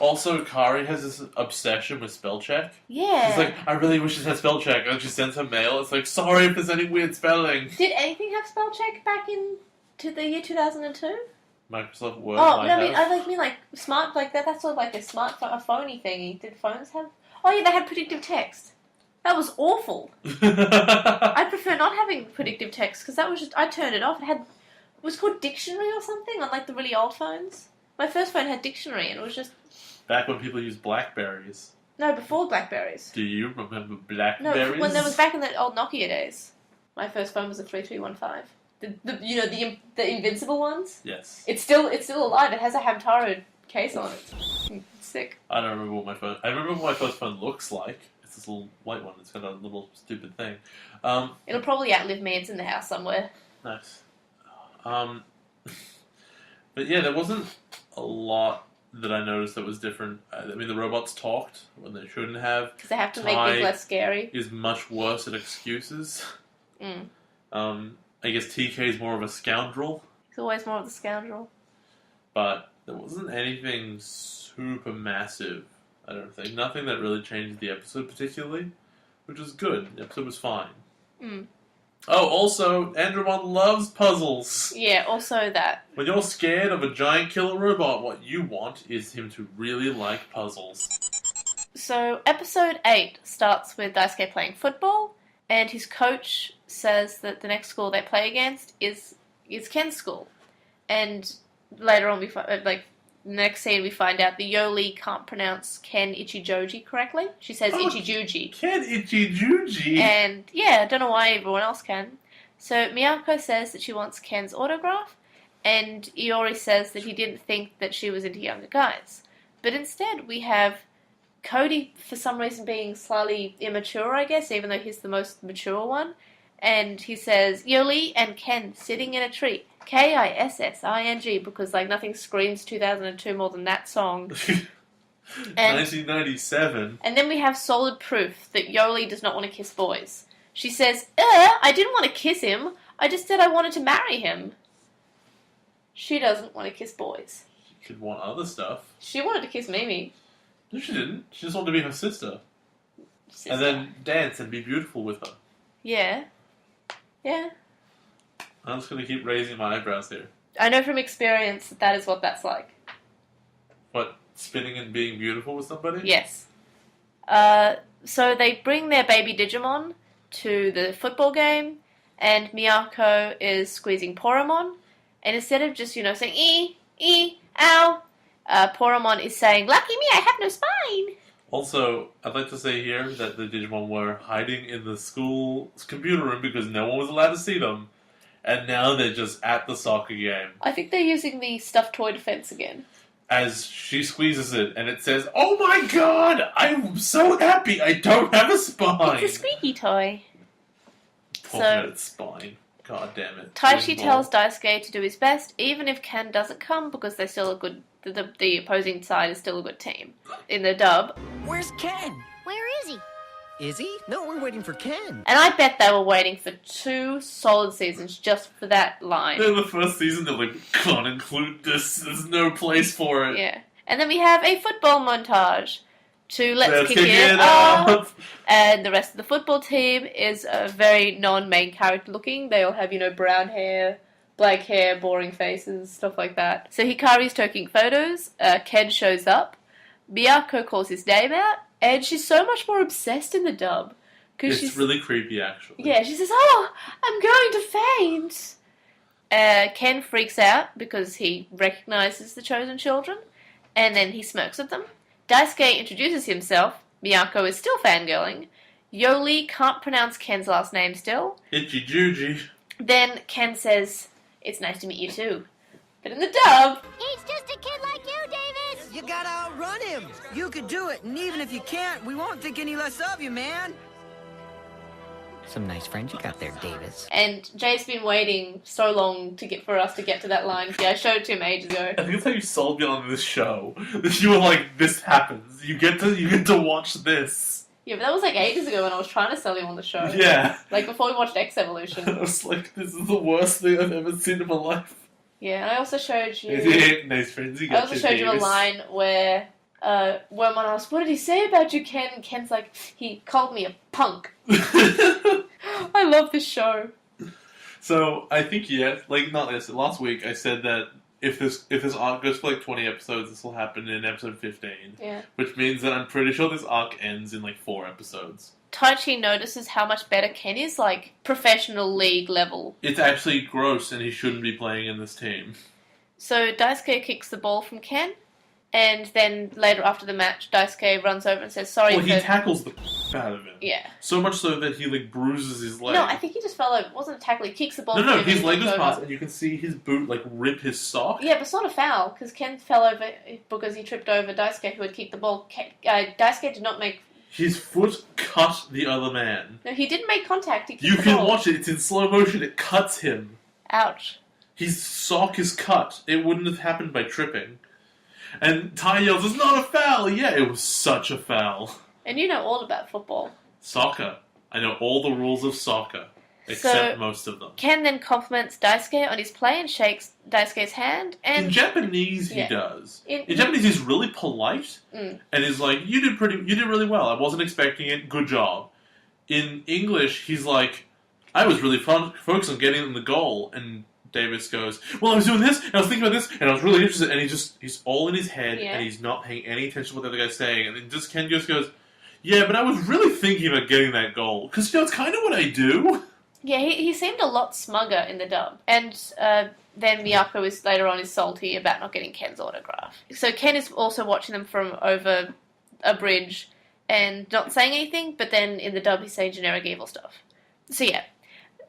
Also, Kari has this obsession with spell check. Yeah. She's like, I really wish it had spell check. And she sends her mail. It's like, sorry if there's any weird spelling. Did anything have spell check back in to the year 2002? Microsoft Word. Oh, no, I mean like smart, like that's sort of like a smartphone, a phony thingy. Did phones have? Oh yeah, they had predictive text. That was awful. I prefer not having predictive text because that was just, I turned it off. It was called Dictionary or something on like the really old phones. My first phone had Dictionary and it was just... Back when people used Blackberries. No, before Blackberries. Do you remember Blackberries? No, when there was back in the old Nokia days. My first phone was a 3315. The invincible ones? Yes. It's still alive. It has a Hamtaro case on it. It's sick. I don't remember what my phone... I remember what my first phone looks like. It's this little white one. It's got a little stupid thing. It'll probably outlive me. It's in the house somewhere. Nice. But yeah, there wasn't a lot that I noticed that was different. I mean, the robots talked when they shouldn't have. Because they have to make things less scary. Is much worse at excuses. Mm. I guess TK is more of a scoundrel. He's always more of the scoundrel. But there wasn't anything super massive, I don't think. Nothing that really changed the episode particularly, which was good. The episode was fine. Mm. Oh, also, Andromon loves puzzles. Yeah, also that. When you're scared of a giant killer robot, what you want is him to really like puzzles. So, episode 8 starts with Daisuke playing football, and his coach says that the next school they play against is Ken's school. And later on, next scene, we find out that Yoli can't pronounce Ken Ichijoji correctly. She says Ichijuji. Ken Ichijuji? And, yeah, I don't know why everyone else can. So, Miyako says that she wants Ken's autograph, and Iori says that he didn't think that she was into younger guys. But instead, we have Cody, for some reason, being slightly immature, I guess, even though he's the most mature one. And he says, Yoli and Ken sitting in a tree. Kissing, because nothing screams 2002 more than that song. 1997. And then we have solid proof that Yoli does not want to kiss boys. She says, I didn't want to kiss him. I just said I wanted to marry him. She doesn't want to kiss boys. She could want other stuff. She wanted to kiss Mimi. No, she didn't. She just wanted to be her sister. And then dance and be beautiful with her. Yeah. Yeah. I'm just going to keep raising my eyebrows here. I know from experience that is what that's like. What? Spinning and being beautiful with somebody? Yes. So they bring their baby Digimon to the football game, and Miyako is squeezing Poromon, and instead of just, saying, ow, Poromon is saying, lucky me, I have no spine. Also, I'd like to say here that the Digimon were hiding in the school's computer room because no one was allowed to see them. And now they're just at the soccer game. I think they're using the stuffed toy defense again. As she squeezes it, and it says, oh my god, I'm so happy I don't have a spine. It's a squeaky toy. Talking about its spine. God damn it. Taishi tells Daisuke to do his best, even if Ken doesn't come, because they're still a good... The opposing side is still a good team. In the dub. Where's Ken? Where is he? Is he? No, we're waiting for Ken. And I bet they were waiting for 2 solid seasons just for that line. In the first season, they're like, can't include this. There's no place for it. Yeah. And then we have a football montage to Let's Kick It Up. Off. And the rest of the football team is very non-main character looking. They all have, brown hair, black hair, boring faces, stuff like that. So Hikari's taking photos. Ken shows up. Miyako calls his name out. And she's so much more obsessed in the dub. It's really creepy, actually. Yeah, she says, I'm going to faint. Ken freaks out because he recognizes the chosen children. And then he smirks at them. Daisuke introduces himself. Miyako is still fangirling. Yoli can't pronounce Ken's last name still. Ichijuji. Then Ken says, it's nice to meet you too. But in the dub... He's just a kid like you, Davis! You gotta outrun him. You could do it, and even if you can't, we won't think any less of you, man. Some nice friends you got there, Davis. And Jay's been waiting so long for us to get to that line. Yeah, I showed it to him ages ago. I think that's how you sold me on this show. That you were like, this happens. You get to watch this. Yeah, but that was ages ago when I was trying to sell you on the show. Yeah. Before we watched X Evolution. I was like, this is the worst thing I've ever seen in my life. Yeah, and I also showed you. Nice friends you I got. also showed you a line where Wormon asked, "What did he say about you, Ken?" And Ken's like, "He called me a punk." I love this show. So I think last week I said that if this arc goes for like 20 episodes, this will happen in episode 15. Yeah. Which means that I'm pretty sure this arc ends in like 4 episodes. Taichi notices how much better Ken is, like professional league level. It's actually gross, and he shouldn't be playing in this team. So Daisuke kicks the ball from Ken, and then later after the match, Daisuke runs over and says, "Sorry." Well, he tackles the out of him. Yeah. So much so that he like bruises his leg. No, I think he just fell over. It wasn't a tackle. He kicks the ball. No, his leg was past, and you can see his boot like rip his sock. Yeah, but it's not a foul because Ken fell over because he tripped over Daisuke, who had kicked the ball. Daisuke did not make. His foot cut the other man. No, he didn't make contact. He kicked You the can ball. watch it. It's in slow motion. It cuts him. Ouch. His sock is cut. It wouldn't have happened by tripping. And Ty yells, "It's not a foul!" Yeah, it was such a foul. And you know all about football. Soccer. I know all the rules of soccer. Except most of them. Ken then compliments Daisuke on his play and shakes Daisuke's hand. And in Japanese, he does. In Japanese, he's really polite and is like, "You did really well. I wasn't expecting it. Good job." In English, he's like, "I was really focused on getting in the goal," and Davis goes, "Well, I was doing this, and I was thinking about this, and I was really interested," and he's all in his head, and he's not paying any attention to what the other guy's saying, and then Ken just goes, "Yeah, but I was really thinking about getting that goal, because, it's kind of what I do." Yeah, he seemed a lot smugger in the dub. And then Miyako is later on salty about not getting Ken's autograph. So Ken is also watching them from over a bridge and not saying anything, but then in the dub he's saying generic evil stuff. So yeah.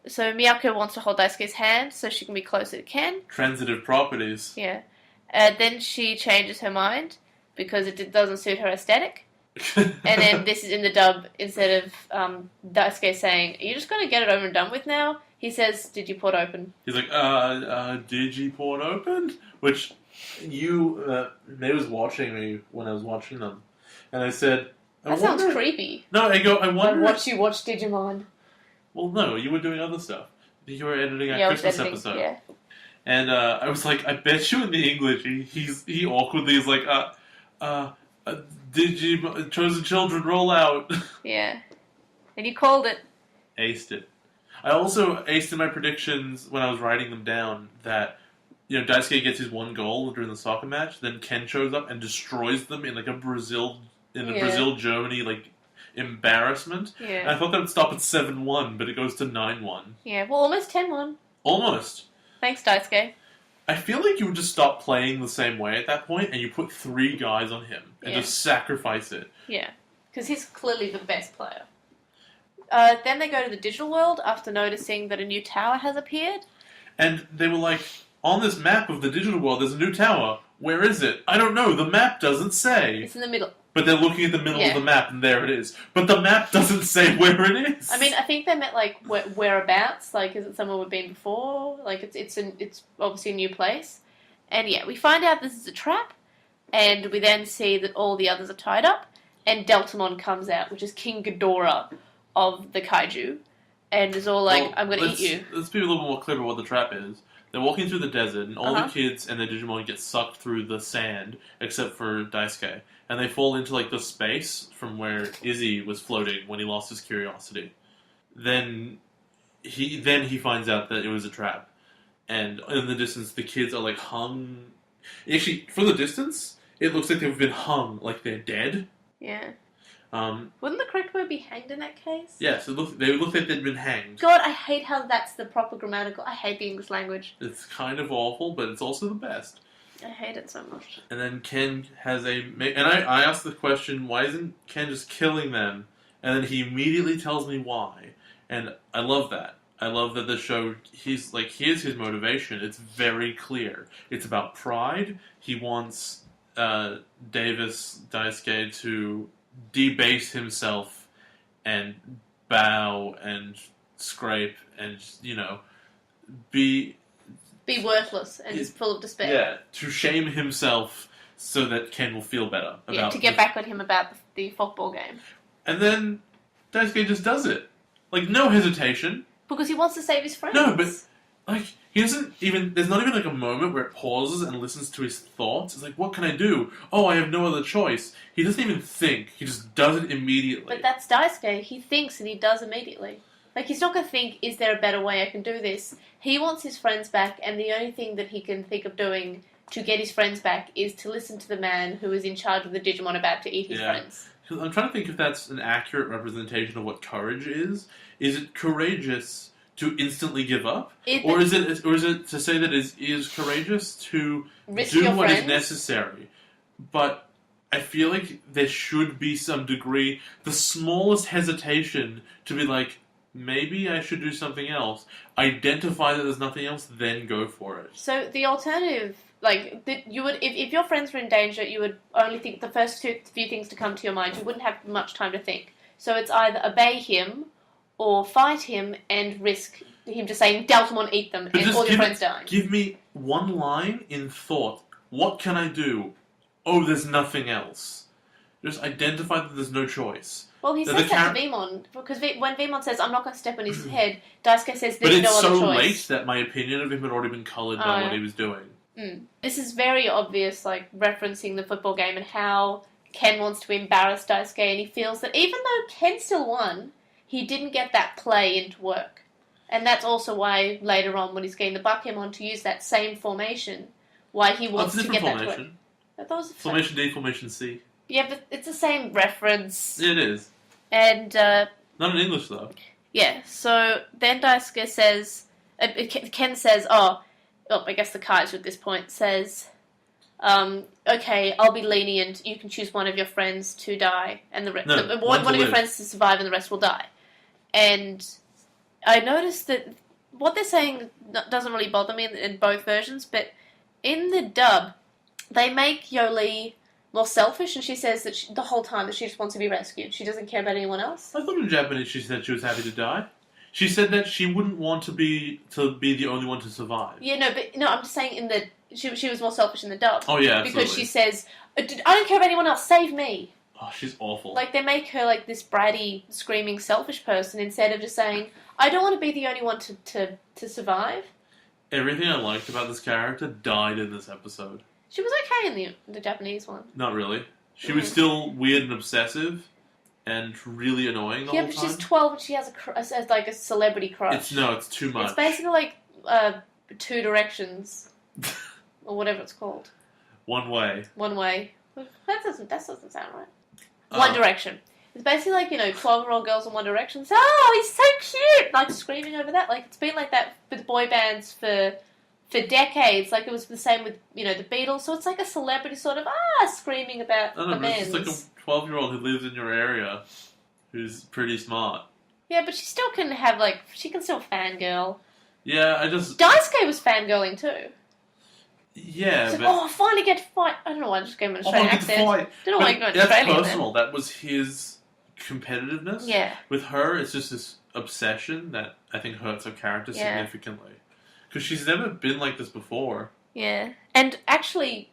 So Miyako wants to hold Daisuke's hand so she can be closer to Ken. Transitive properties. Yeah. Then she changes her mind because it doesn't suit her aesthetic. And then this is in the dub, instead of Daisuke saying, "Are you just going to get it over and done with now?" He says, "Did you port open?" He's like, did you port open? Which May was watching me when I was watching them. And I said, That sounds creepy. No, I wonder. Like, you watch Digimon. Well, no, you were doing other stuff. You were editing our Christmas episode. Yeah. And I was like, I bet you in the English, he awkwardly is like, Digimon Chosen Children roll out. Yeah. And you called it. Aced it. I also aced in my predictions when I was writing them down that, Daisuke gets his one goal during the soccer match, then Ken shows up and destroys them in like a Brazil-Germany like embarrassment. Yeah. And I thought that would stop at 7-1, but it goes to 9-1. Yeah, well, almost 10-1. Almost. Thanks, Daisuke. I feel like you would just stop playing the same way at that point, and you put 3 guys on him, and just sacrifice it. Yeah, because he's clearly the best player. Then they go to the digital world after noticing that a new tower has appeared. And they were like, on this map of the digital world, there's a new tower. Where is it? I don't know. The map doesn't say. It's in the middle. But they're looking at the middle of the map, and there it is. But the map doesn't say where it is. I mean, I think they meant, like, whereabouts. Like, is it somewhere we've been before? Like, it's obviously a new place. And, yeah, we find out this is a trap, and we then see that all the others are tied up, and Deltamon comes out, which is King Ghidorah of the kaiju, and is all like, I'm going to eat you. Let's be a little more clear about what the trap is. They're walking through the desert, and all the kids and their Digimon get sucked through the sand, except for Daisuke. And they fall into, like, the space from where Izzy was floating when he lost his curiosity. Then he finds out that it was a trap. And in the distance, the kids are, like, hung. Actually, from the distance, it looks like they've been hung, like they're dead. Yeah. Wouldn't the correct word be hanged in that case? Yes, they look like they'd been hanged. God, I hate how that's the proper grammatical. I hate the English language. It's kind of awful, but it's also the best. I hate it so much. And then Ken has and I asked the question, why isn't Ken just killing them? And then he immediately tells me why. And I love that. I love that the show, here's his motivation. It's very clear. It's about pride. He wants Daisuke to debase himself and bow and scrape and, be worthless and just full of despair. Yeah, to shame himself so that Ken will feel better. To get back on him about the football game. And then Daisuke just does it. Like, no hesitation. Because he wants to save his friends. No, but, Like, he doesn't even... There's not even, like, a moment where it pauses and listens to his thoughts. It's like, what can I do? Oh, I have no other choice. He doesn't even think. He just does it immediately. But that's Daisuke. He thinks and he does immediately. Like, he's not going to think, is there a better way I can do this? He wants his friends back, and the only thing that he can think of doing to get his friends back is to listen to the man who is in charge of the Digimon about to eat his friends. I'm trying to think if that's an accurate representation of what courage is. Is it courageous to instantly give up? Or is it to say that it is courageous to risk do your what friends? is necessary? But I feel like there should be some degree, the smallest hesitation to be like, maybe I should do something else. Identify that there's nothing else, then go for it. So the alternative, like, you would, if your friends were in danger, you would only think the first few things to come to your mind. You wouldn't have much time to think. So it's either obey him or fight him and risk him just saying, Deltamon, eat them, and all your friends dying. Give me one line in thought. What can I do? Oh, there's nothing else. Just identify that there's no choice. Well, he says that to Vemon, because when Vemon says, I'm not going to step on his head, Daisuke says, there's no other choice. But it's so late that my opinion of him had already been coloured by what he was doing. This is very obvious, like, referencing the football game and how Ken wants to embarrass Daisuke, and he feels that even though Ken still won, he didn't get that play into work. And that's also why, later on, when he's getting the Bakemon to use that same formation, why he wants to get that to work. I thought it was Formation D, Formation C. Yeah, but it's the same reference. It is. And, not in English, though. Yeah, so then Daisuke says... Ken says, I guess the Kaiser at this point says, okay, I'll be lenient, you can choose one of your friends to die, and the rest... one of your friends to survive and the rest will die. And I noticed that what they're saying doesn't really bother me in both versions, but in the dub, they make Yoli more selfish, and she says that the whole time that she just wants to be rescued. She doesn't care about anyone else. I thought in Japanese she said she was happy to die. She said that she wouldn't want to be the only one to survive. Yeah, I'm just saying she was more selfish in the dub. Oh yeah, absolutely. Because she says, I don't care about anyone else, save me. Oh, she's awful. Like, they make her like this bratty, screaming, selfish person instead of just saying, I don't want to be the only one to survive. Everything I liked about this character died in this episode. She was okay in the Japanese one. Not really. She was still weird and obsessive and really annoying the whole time. Yeah, but she's 12 and she has a celebrity crush. It's too much. It's basically like Two Directions. Or whatever it's called. One Way. That doesn't sound right. One Direction. It's basically like, 12-year-old girls in One Direction say, oh, he's so cute! Like, screaming over that. Like, it's been like that with boy bands for decades. Like, it was the same with, the Beatles. So it's like a celebrity sort of, screaming about the bands. It's like a 12-year-old who lives in your area who's pretty smart. Yeah, but she still can she can still fangirl. Yeah, Daisuke was fangirling too. Yeah, but... I finally get to fight. I don't know why I just gave him an Australian accent. I don't know why I got That's Australian personal. That was his competitiveness. Yeah. With her, it's just this obsession that I think hurts her character significantly. Because she's never been like this before. Yeah. And actually,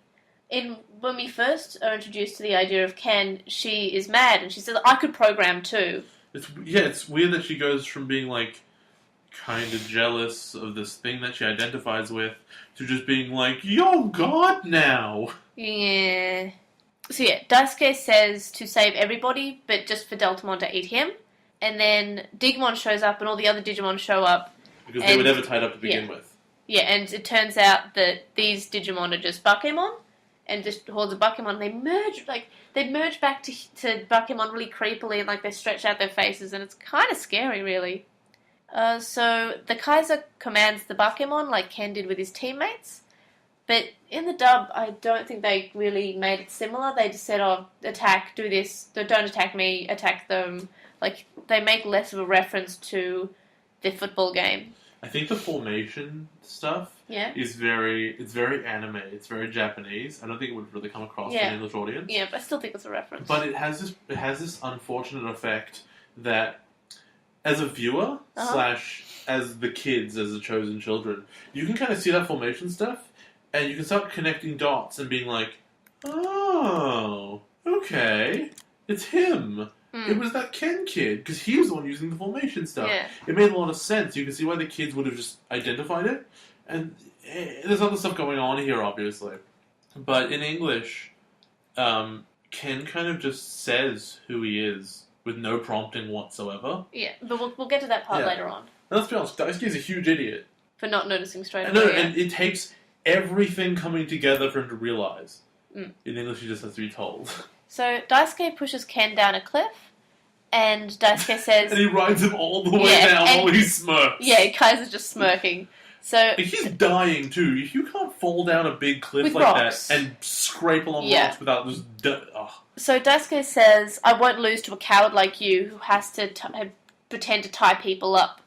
when we first are introduced to the idea of Ken, she is mad and she says, I could program too. It's weird that she goes from being like kind of jealous of this thing that she identifies with to just being like, you're God now. Yeah. So yeah, Daisuke says to save everybody, but just for Deltamon to eat him. And then Digimon shows up and all the other Digimon show up. Because they were never tied up to begin with. Yeah, and it turns out that these Digimon are just Bakemon, and just hordes of Bakemon. They merge back to Bakemon really creepily, and they stretch out their faces, and it's kind of scary, really. So the Kaiser commands the Bakemon like Ken did with his teammates, but in the dub, I don't think they really made it similar. They just said, attack, do this, don't attack me, attack them. Like, they make less of a reference to the football game. I think the formation stuff is very anime, it's very Japanese. I don't think it would really come across to an English audience. Yeah, but I still think it's a reference. But it has this unfortunate effect that as a viewer, / as the kids, as the chosen children, you can kind of see that formation stuff, and you can start connecting dots and being like, oh, okay, it's him. It was that Ken kid, because he was the one using the formation stuff. Yeah. It made a lot of sense. You can see why the kids would have just identified it. And there's other stuff going on here, obviously. But in English, Ken kind of just says who he is with no prompting whatsoever. Yeah, but we'll get to that part later on. And let's be honest, Daisuke's a huge idiot. For not noticing straight away. No, and it takes everything coming together for him to realise. In English, he just has to be told. So Daisuke pushes Ken down a cliff, and Daisuke says... and he rides him all the way down while he smirks. Yeah, Kaiser's just smirking. So he's dying too. If you can't fall down a big cliff with like rocks. that and scrape along rocks without just... So Daisuke says, I won't lose to a coward like you who has to pretend to tie people up.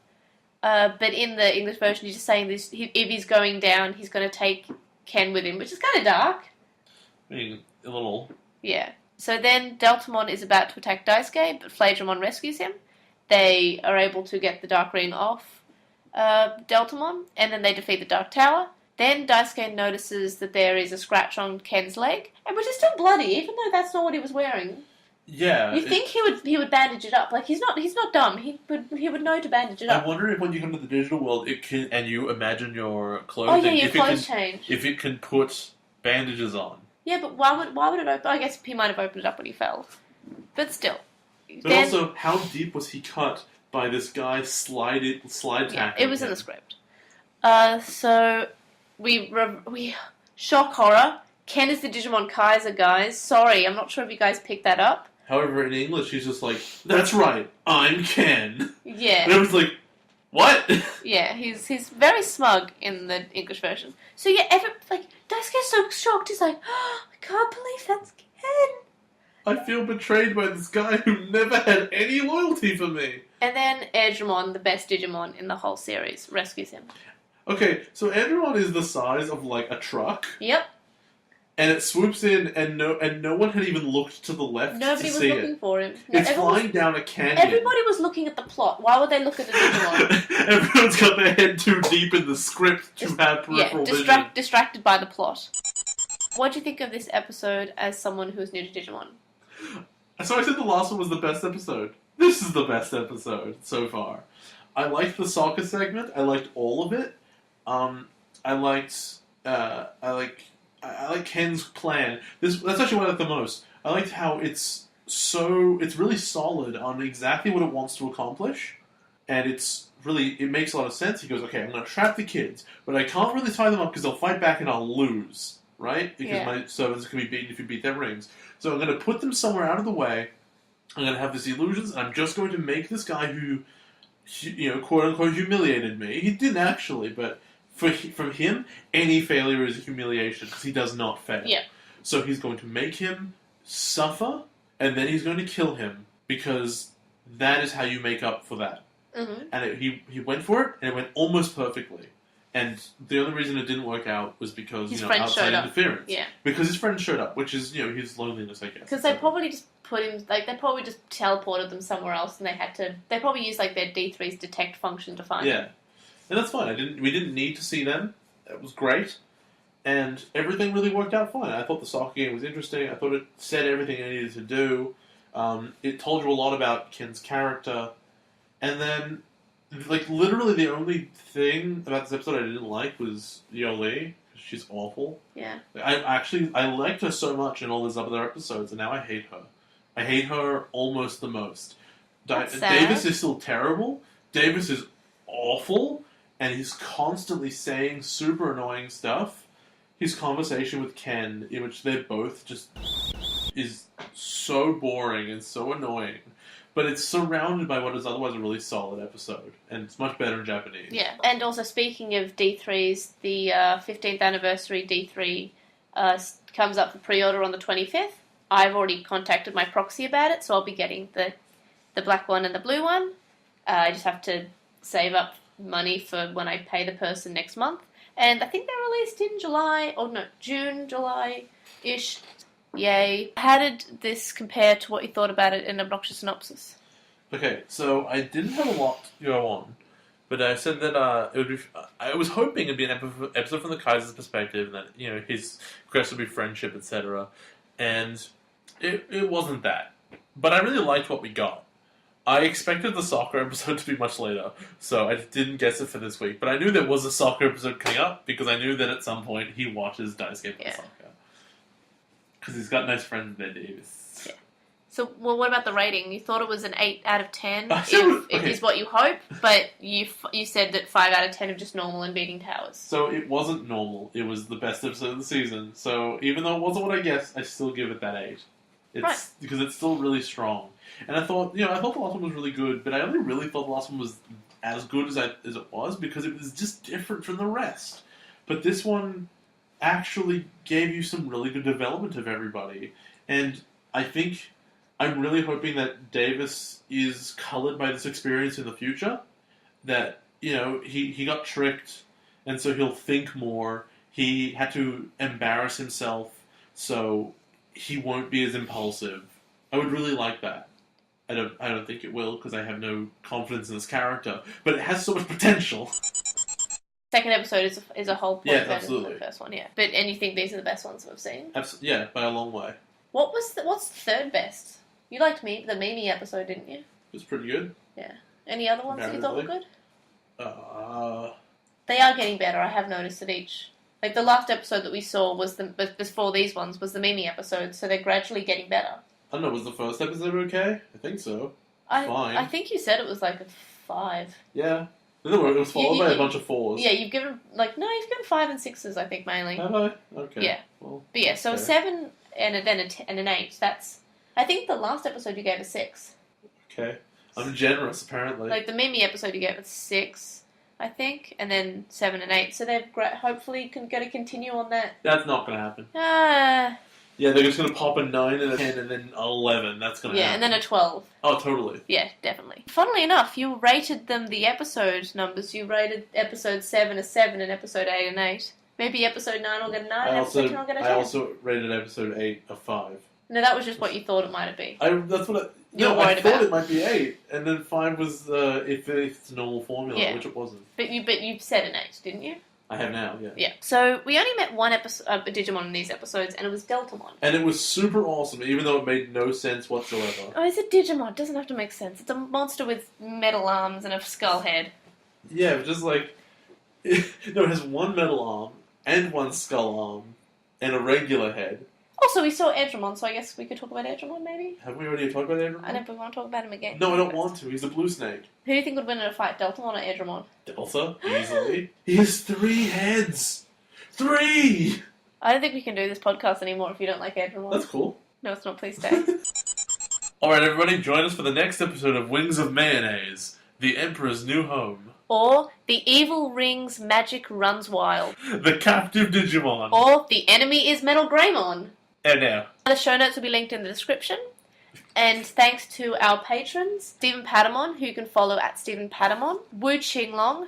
But in the English version, he's just saying this: if he's going down, he's going to take Ken with him, which is kind of dark. I mean, a little. Yeah. So then Deltamon is about to attack Daisuke, but Phaedramon rescues him. They are able to get the Dark Ring off Deltamon, and then they defeat the Dark Tower. Then Daisuke notices that there is a scratch on Ken's leg, and which is still bloody, even though that's not what he was wearing. Yeah. You think he would bandage it up? Like he's not dumb. He would know to bandage it up. I wonder if when you come to the digital world, it can, and you imagine your clothing. Oh yeah, your clothes change. If it can put bandages on. Yeah, but why would it open? I guess he might have opened it up when he fell, but still. But also, how deep was he cut by this guy slide tackling? Yeah, it was in the script. So we shock horror. Ken is the Digimon Kaiser, guys. Sorry, I'm not sure if you guys picked that up. However, in English, he's just like, "That's right, I'm Ken." Yeah. And I was like, "What?" Yeah, he's very smug in the English version. So yeah, Daisuke's so shocked. He's like, oh, I can't believe that's Ken. I feel betrayed by this guy who never had any loyalty for me. And then Edgemon, the best Digimon in the whole series, rescues him. Okay, so Edgemon is the size of like a truck. Yep. And it swoops in, and no one had even looked to the left Nobody to was see looking it. for him. No, It's flying down a canyon. Everybody was looking at the plot. Why would they look at the Digimon? Everyone's got their head too deep in the script to have peripheral vision. Distracted by the plot. What do you think of this episode as someone who is new to Digimon? So I said the last one was the best episode. This is the best episode so far. I liked the soccer segment. I liked all of it. I like Ken's plan. That's actually what I liked the most. I liked how it's really solid on exactly what it wants to accomplish, and it makes a lot of sense. He goes, okay, I'm going to trap the kids, but I can't really tie them up because they'll fight back and I'll lose, right? Because my servants can be beaten if you beat their rings. So I'm going to put them somewhere out of the way. I'm going to have these illusions, and I'm just going to make this guy who, quote unquote, humiliated me. He didn't actually, but from him, any failure is a humiliation because he does not fail. Yeah. So he's going to make him suffer, and then he's going to kill him because that is how you make up for that. Mm-hmm. And he went for it, and it went almost perfectly. And the only reason it didn't work out was because his friend outside showed up. interference. Yeah. Because his friend showed up, which is his loneliness, I guess. Because they probably just put him they probably just teleported them somewhere else, and they probably used their D3's detect function to find them. And that's fine. We didn't need to see them. It was great. And everything really worked out fine. I thought the soccer game was interesting. I thought it said everything I needed to do. It told you a lot about Ken's character. And then, literally the only thing about this episode I didn't like was Yoli. She's awful. Yeah. I liked her so much in all these other episodes, and now I hate her. I hate her almost the most. Davis is still terrible. Davis is awful. And he's constantly saying super annoying stuff. His conversation with Ken, in which they're both just, is so boring and so annoying. But it's surrounded by what is otherwise a really solid episode. And it's much better in Japanese. Yeah. And also, speaking of D3s, the 15th anniversary D3 comes up for pre-order on the 25th. I've already contacted my proxy about it, so I'll be getting the black one and the blue one. I just have to save up money for when I pay the person next month. And I think they're released in June, July-ish. Yay. How did this compare to what you thought about it in Obnoxious Synopsis? Okay, so I didn't have a lot to go on, but I said that I was hoping it'd be an episode from the Kaiser's perspective, and that his quest would be friendship, etc. And it wasn't that. But I really liked what we got. I expected the soccer episode to be much later, so I didn't guess it for this week. But I knew there was a soccer episode coming up, because I knew that at some point he watches Daisuke play soccer. Because he's got nice friends there, Davis. Yeah. So, well, what about the rating? You thought it was an 8 out of 10, It is what you hope, but you said that 5 out of 10 are just normal and beating towers. So it wasn't normal. It was the best episode of the season. So even though it wasn't what I guessed, I still give it that 8. It's because it's still really strong. And I thought the last one was really good, but I only really thought the last one was as good as it was because it was just different from the rest. But this one actually gave you some really good development of everybody. And I think I'm really hoping that Davis is coloured by this experience in the future. That, he got tricked, and so he'll think more. He had to embarrass himself, so he won't be as impulsive. I would really like that. I don't think it will, because I have no confidence in this character. But it has so much potential. Second episode is a whole point better absolutely. than the first one, yeah. And you think these are the best ones we've seen? Yeah, by a long way. What's the third best? You liked the Mimi episode, didn't you? It was pretty good. Yeah. Any other ones that you thought were good? They are getting better. I have noticed at each. Like the last episode that we saw was before these ones was the Mimi episode, so they're gradually getting better. I don't know, was the first episode okay? I think so. Fine. I think you said it was like a 5. Yeah. It was followed by a bunch of 4s. Yeah, you've given 5 and 6s, I think, mainly. Have I? Okay. Yeah. Well, but yeah, so a 7 and then an 8. That's. I think the last episode you gave a 6. Okay. I'm generous, apparently. Like the Mimi episode you gave a 6, I think, and then 7 and 8. So they're hopefully going to continue on that. That's not going to happen. Yeah, they're just going to pop a 9 and a 10 and then an 11. That's going to happen. Yeah, and then a 12. Oh, totally. Yeah, definitely. Funnily enough, you rated them the episode numbers. You rated episode 7 a 7 and episode 8 an 8. Maybe episode 9 will get a 9 and episode 10 will get a 10. I also rated episode 8 a 5. No, that was just what you thought it might be. I thought it might be 8, and then 5 was if it's a normal formula, which it wasn't. But you said an 8, didn't you? I have now, yeah. Yeah. So we only met one episode of Digimon in these episodes, and it was Deltamon. And it was super awesome, even though it made no sense whatsoever. Oh, it's a Digimon. It doesn't have to make sense. It's a monster with metal arms and a skull head. Yeah, just like... No, it has one metal arm, and one skull arm, and a regular head. Also, we saw Edramon, so I guess we could talk about Edramon, maybe? Have we already talked about Edramon? I know, but we want to talk about him again. No, I don't want to. He's a blue snake. Who do you think would win in a fight, Deltamon or Edramon? Delta, easily. He has 3 heads! 3! I don't think we can do this podcast anymore if you don't like Edramon. That's cool. No, it's not. Please stay. Alright, everybody, join us for the next episode of Wings of Mayonnaise, The Emperor's New Home. Or The Evil Ring's Magic Runs Wild. The Captive Digimon. Or The Enemy is Metal Greymon. And now. The show notes will be linked in the description. And thanks to our patrons, Stephen Patamon, who you can follow at Stephen Patamon, Wu Qinglong,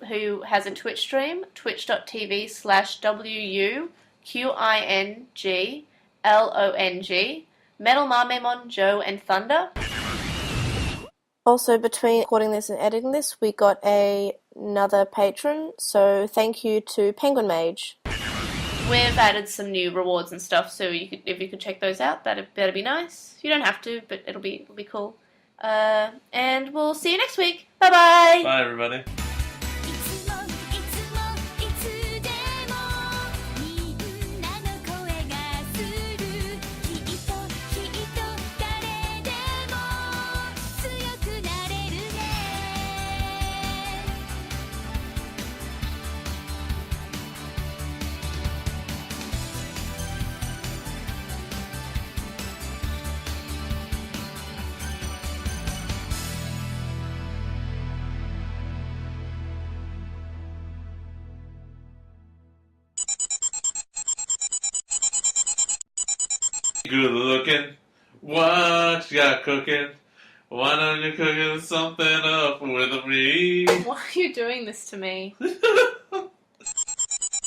who has a Twitch stream, twitch.tv/WUQINGLONG, Metal Marmemon, Joe, and Thunder. Also, between recording this and editing this, we got another patron, so thank you to Penguin Mage. We've added some new rewards and stuff, so if you could check those out, that'd be nice. You don't have to, but it'll be cool. And we'll see you next week. Bye bye. Bye, everybody. Good looking. What you got cooking? Why don't you cook something up with me? Why are you doing this to me?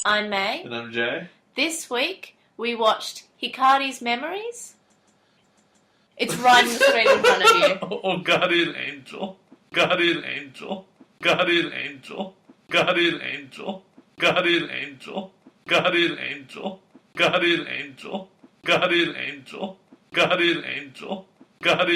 I'm May. And I'm Jay. This week, we watched Hikari's Memories. It's right on the screen in front of you. Oh, Guardian Angel. Guardian Angel. Guardian Angel. Guardian Angel. Guardian Angel. Guardian Angel. Guardian Angel. Guardian Angel. Guardian Angel. God,